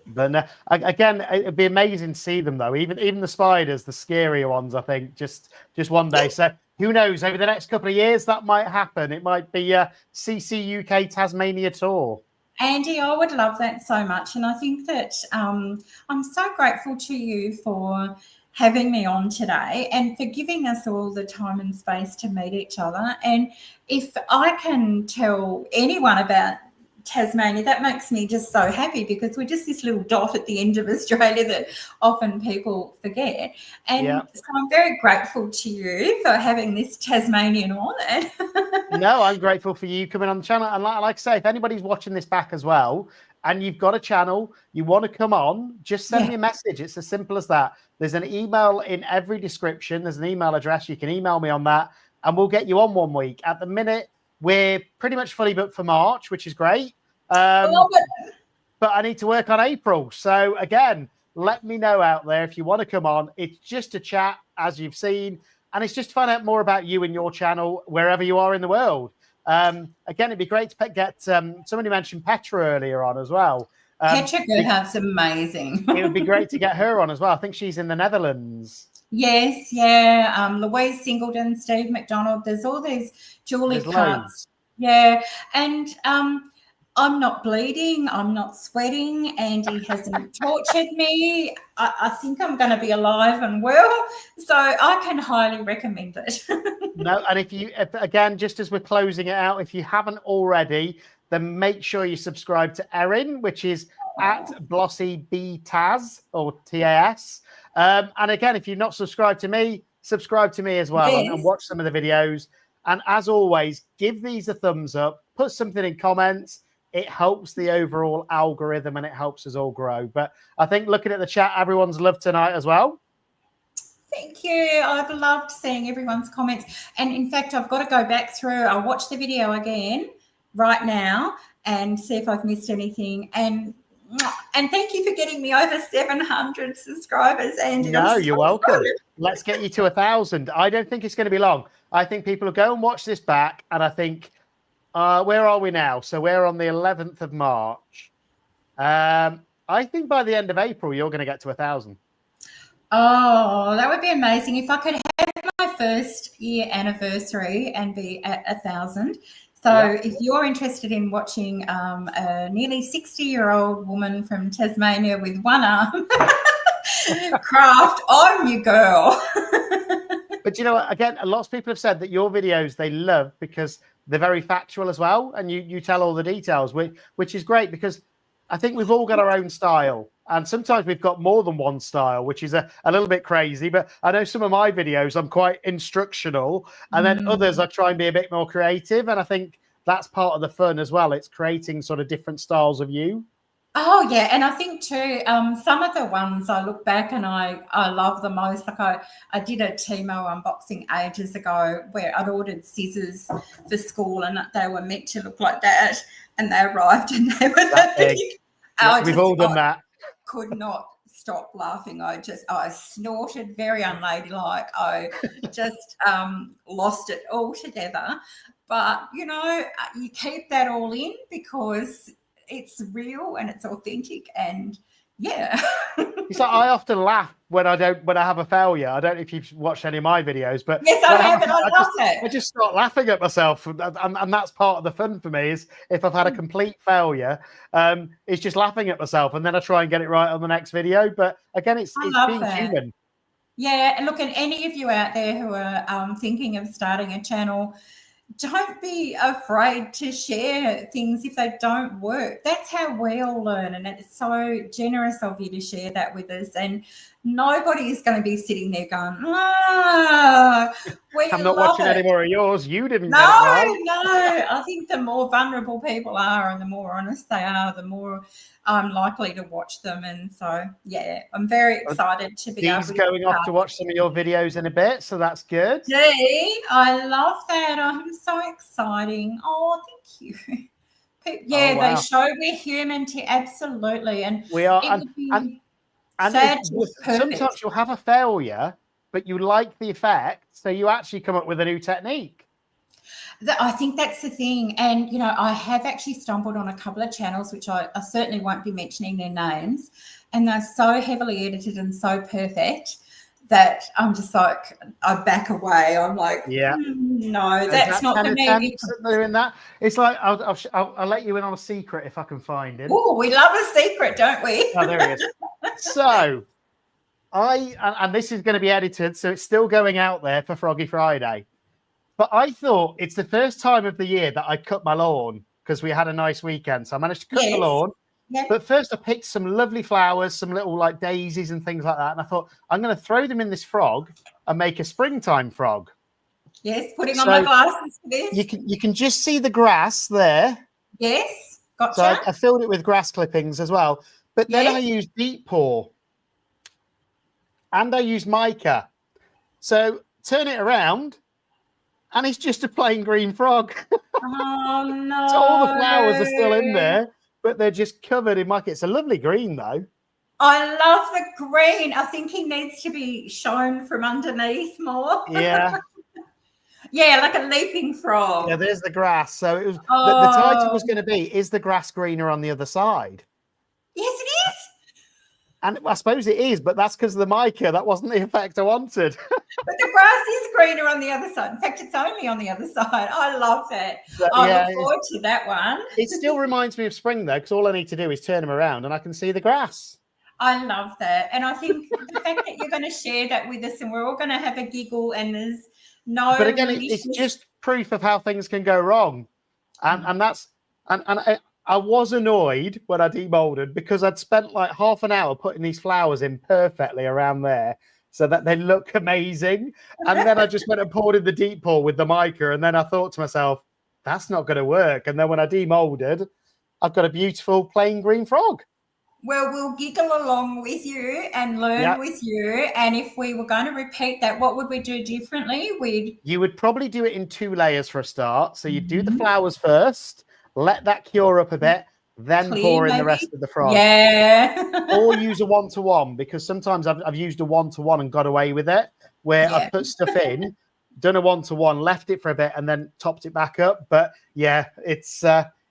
But again, it'd be amazing to see them, though. Even the spiders, the scarier ones, I think, just one day. So who knows? Over the next couple of years, that might happen. It might be a CCUK Tasmania tour. Andy, I would love that so much. And I think that I'm so grateful to you for having me on today and for giving us all the time and space to meet each other. And if I can tell anyone about Tasmania, that makes me just so happy, because we're just this little dot at the end of Australia that often people forget. And so I'm very grateful to you for having this Tasmanian on. No, I'm grateful for you coming on the channel. And like I say, if anybody's watching this back as well, and you've got a channel, you want to come on, just send me a message. It's as simple as that. There's an email in every description. There's an email address. You can email me on that, and we'll get you on one week. At the minute, we're pretty much fully booked for March, which is great. But I need to work on April. So again, let me know out there if you want to come on. It's just a chat, as you've seen, and it's just to find out more about you and your channel wherever you are in the world. Again, it'd be great to get somebody mentioned Petra earlier on as well. Petra Gerhardt's amazing. It would be great to get her on as well. I think she's in the Netherlands. Yes, yeah. Louise Singleton, Steve McDonald. There's all these Julie Cuts. Yeah, and I'm not bleeding. I'm not sweating. Andy hasn't tortured me. I think I'm going to be alive and well. So I can highly recommend it. No, and again, just as we're closing it out, if you haven't already, then make sure you subscribe to ERIN, which is at BlossyBTaz or TAS. And again, if you're not subscribed to me, subscribe to me as well, and watch some of the videos. And as always, give these a thumbs up, put something in comments. It helps the overall algorithm and it helps us all grow. But I think looking at the chat, everyone's loved tonight as well. Thank you. I've loved seeing everyone's comments. And in fact, I've got to go back through. I'll watch the video again right now and see if I've missed anything. And thank you for getting me over 700 subscribers, Andy. No, you're welcome. Let's get you to 1,000. I don't think it's going to be long. I think people will go and watch this back, and I think, where are we now? So we're on the 11th of March. I think by the end of April, you're going to get to 1,000. Oh, that would be amazing. If I could have my first year anniversary and be at 1,000. So if you're interested in watching a nearly 60-year-old woman from Tasmania with one arm craft, I'm your girl. But you know what? Again, lots of people have said that your videos they love because they're very factual as well, and you tell all the details, which is great, because I think we've all got our own style, and sometimes we've got more than one style, which is a little bit crazy. But I know some of my videos I'm quite instructional, and then others I try and be a bit more creative, and I think that's part of the fun as well. It's creating sort of different styles of you. Oh, yeah. And I think too, some of the ones I look back and I love the most. Like I did a Timo unboxing ages ago where I'd ordered scissors for school and they were meant to look like that, and they arrived and they were that big. We've all done that. Could not stop laughing. I snorted very unladylike. I just lost it altogether. But, you know, you keep that all in because it's real and it's authentic, and it's like I often laugh when I have a failure. I don't know if you've watched any of my videos, but yes, I have, and I love it. I just start laughing at myself, and that's part of the fun for me. Is if I've had a complete failure, it's just laughing at myself, and then I try and get it right on the next video. But again, it's being human. Yeah, and look, and any of you out there who are thinking of starting a channel, don't be afraid to share things if they don't work. That's how we all learn, and it's so generous of you to share that with us. And nobody is going to be sitting there going, I'm not watching any more of yours. You didn't get it right. No. I think the more vulnerable people are and the more honest they are, the more I'm likely to watch them. And so, I'm very excited to be able to going off to watch some of your videos in a bit, so that's good. See, I love that. I'm so exciting. Oh, thank you. They show we're human absolutely, and we are. And sometimes you'll have a failure, but you like the effect, so you actually come up with a new technique. I think that's the thing. And, you know, I have actually stumbled on a couple of channels, which I certainly won't be mentioning their names, and they're so heavily edited and so perfect that I'm just like, I back away. I'm like, Yeah. No, that's not the me. Doing that. It's like I'll let you in on a secret if I can find him. Oh, we love a secret, don't we? Oh, there he is. So and this is going to be edited, so it's still going out there for Froggy Friday. But I thought it's the first time of the year that I cut my lawn because we had a nice weekend. So I managed to cut the lawn. Yeah. But first I picked some lovely flowers, some little like daisies and things like that. And I thought I'm going to throw them in this frog and make a springtime frog. Yes, putting on my glasses for this. You can just see the grass there. Yes, gotcha. So I filled it with grass clippings as well. But then I used deep pour. And I used mica. So turn it around. And it's just a plain green frog. Oh, no. So all the flowers are still in there, but they're just covered in mica. It's a lovely green, though. I love the green. I think he needs to be shown from underneath more. Yeah. Yeah, like a leaping frog. Yeah, there's the grass. So it was the title was going to be, is the grass greener on the other side? Yes, it is. And I suppose it is, but that's because of the mica. That wasn't the effect I wanted. But the grass is greener on the other side. In fact, it's only on the other side. I love that. I look forward to that one. It still reminds me of spring, though, because all I need to do is turn them around and I can see the grass. I love that. And I think the fact that you're going to share that with us and we're all going to have a giggle and there's no... But again, it's just proof of how things can go wrong. And that's... And I was annoyed when I demolded because I'd spent like half an hour putting these flowers in perfectly around there so that they look amazing. And then I just went and poured in the deep pour with the mica. And then I thought to myself, that's not going to work. And then when I demolded, I've got a beautiful plain green frog. Well, we'll giggle along with you and learn with you. And if we were going to repeat that, what would we do differently? You would probably do it in 2 layers for a start. So you'd do the flowers first. Let that cure up a bit, then pour in the rest of the frog. Yeah. Or use a 1-to-1 because sometimes I've used a 1-to-1 and got away with it, where I've put stuff in, done a 1-to-1, left it for a bit, and then topped it back up. But yeah, it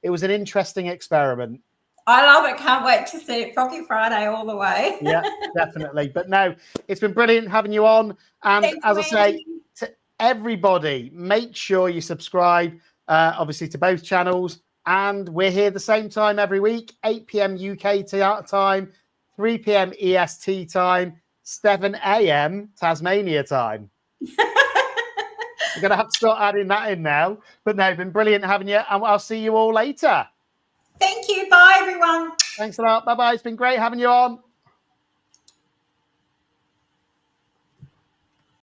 was an interesting experiment. I love it. Can't wait to see it. Froggy Friday all the way. Yeah, definitely. But no, it's been brilliant having you on. And Thanks, as I say, to everybody, make sure you subscribe, obviously, to both channels. And we're here the same time every week, 8 p.m. UK time, 3 p.m. EST time, 7 a.m. Tasmania time. We're going to have to start adding that in now. But no, it's been brilliant having you. And I'll see you all later. Thank you. Bye, everyone. Thanks a lot. Bye-bye. It's been great having you on.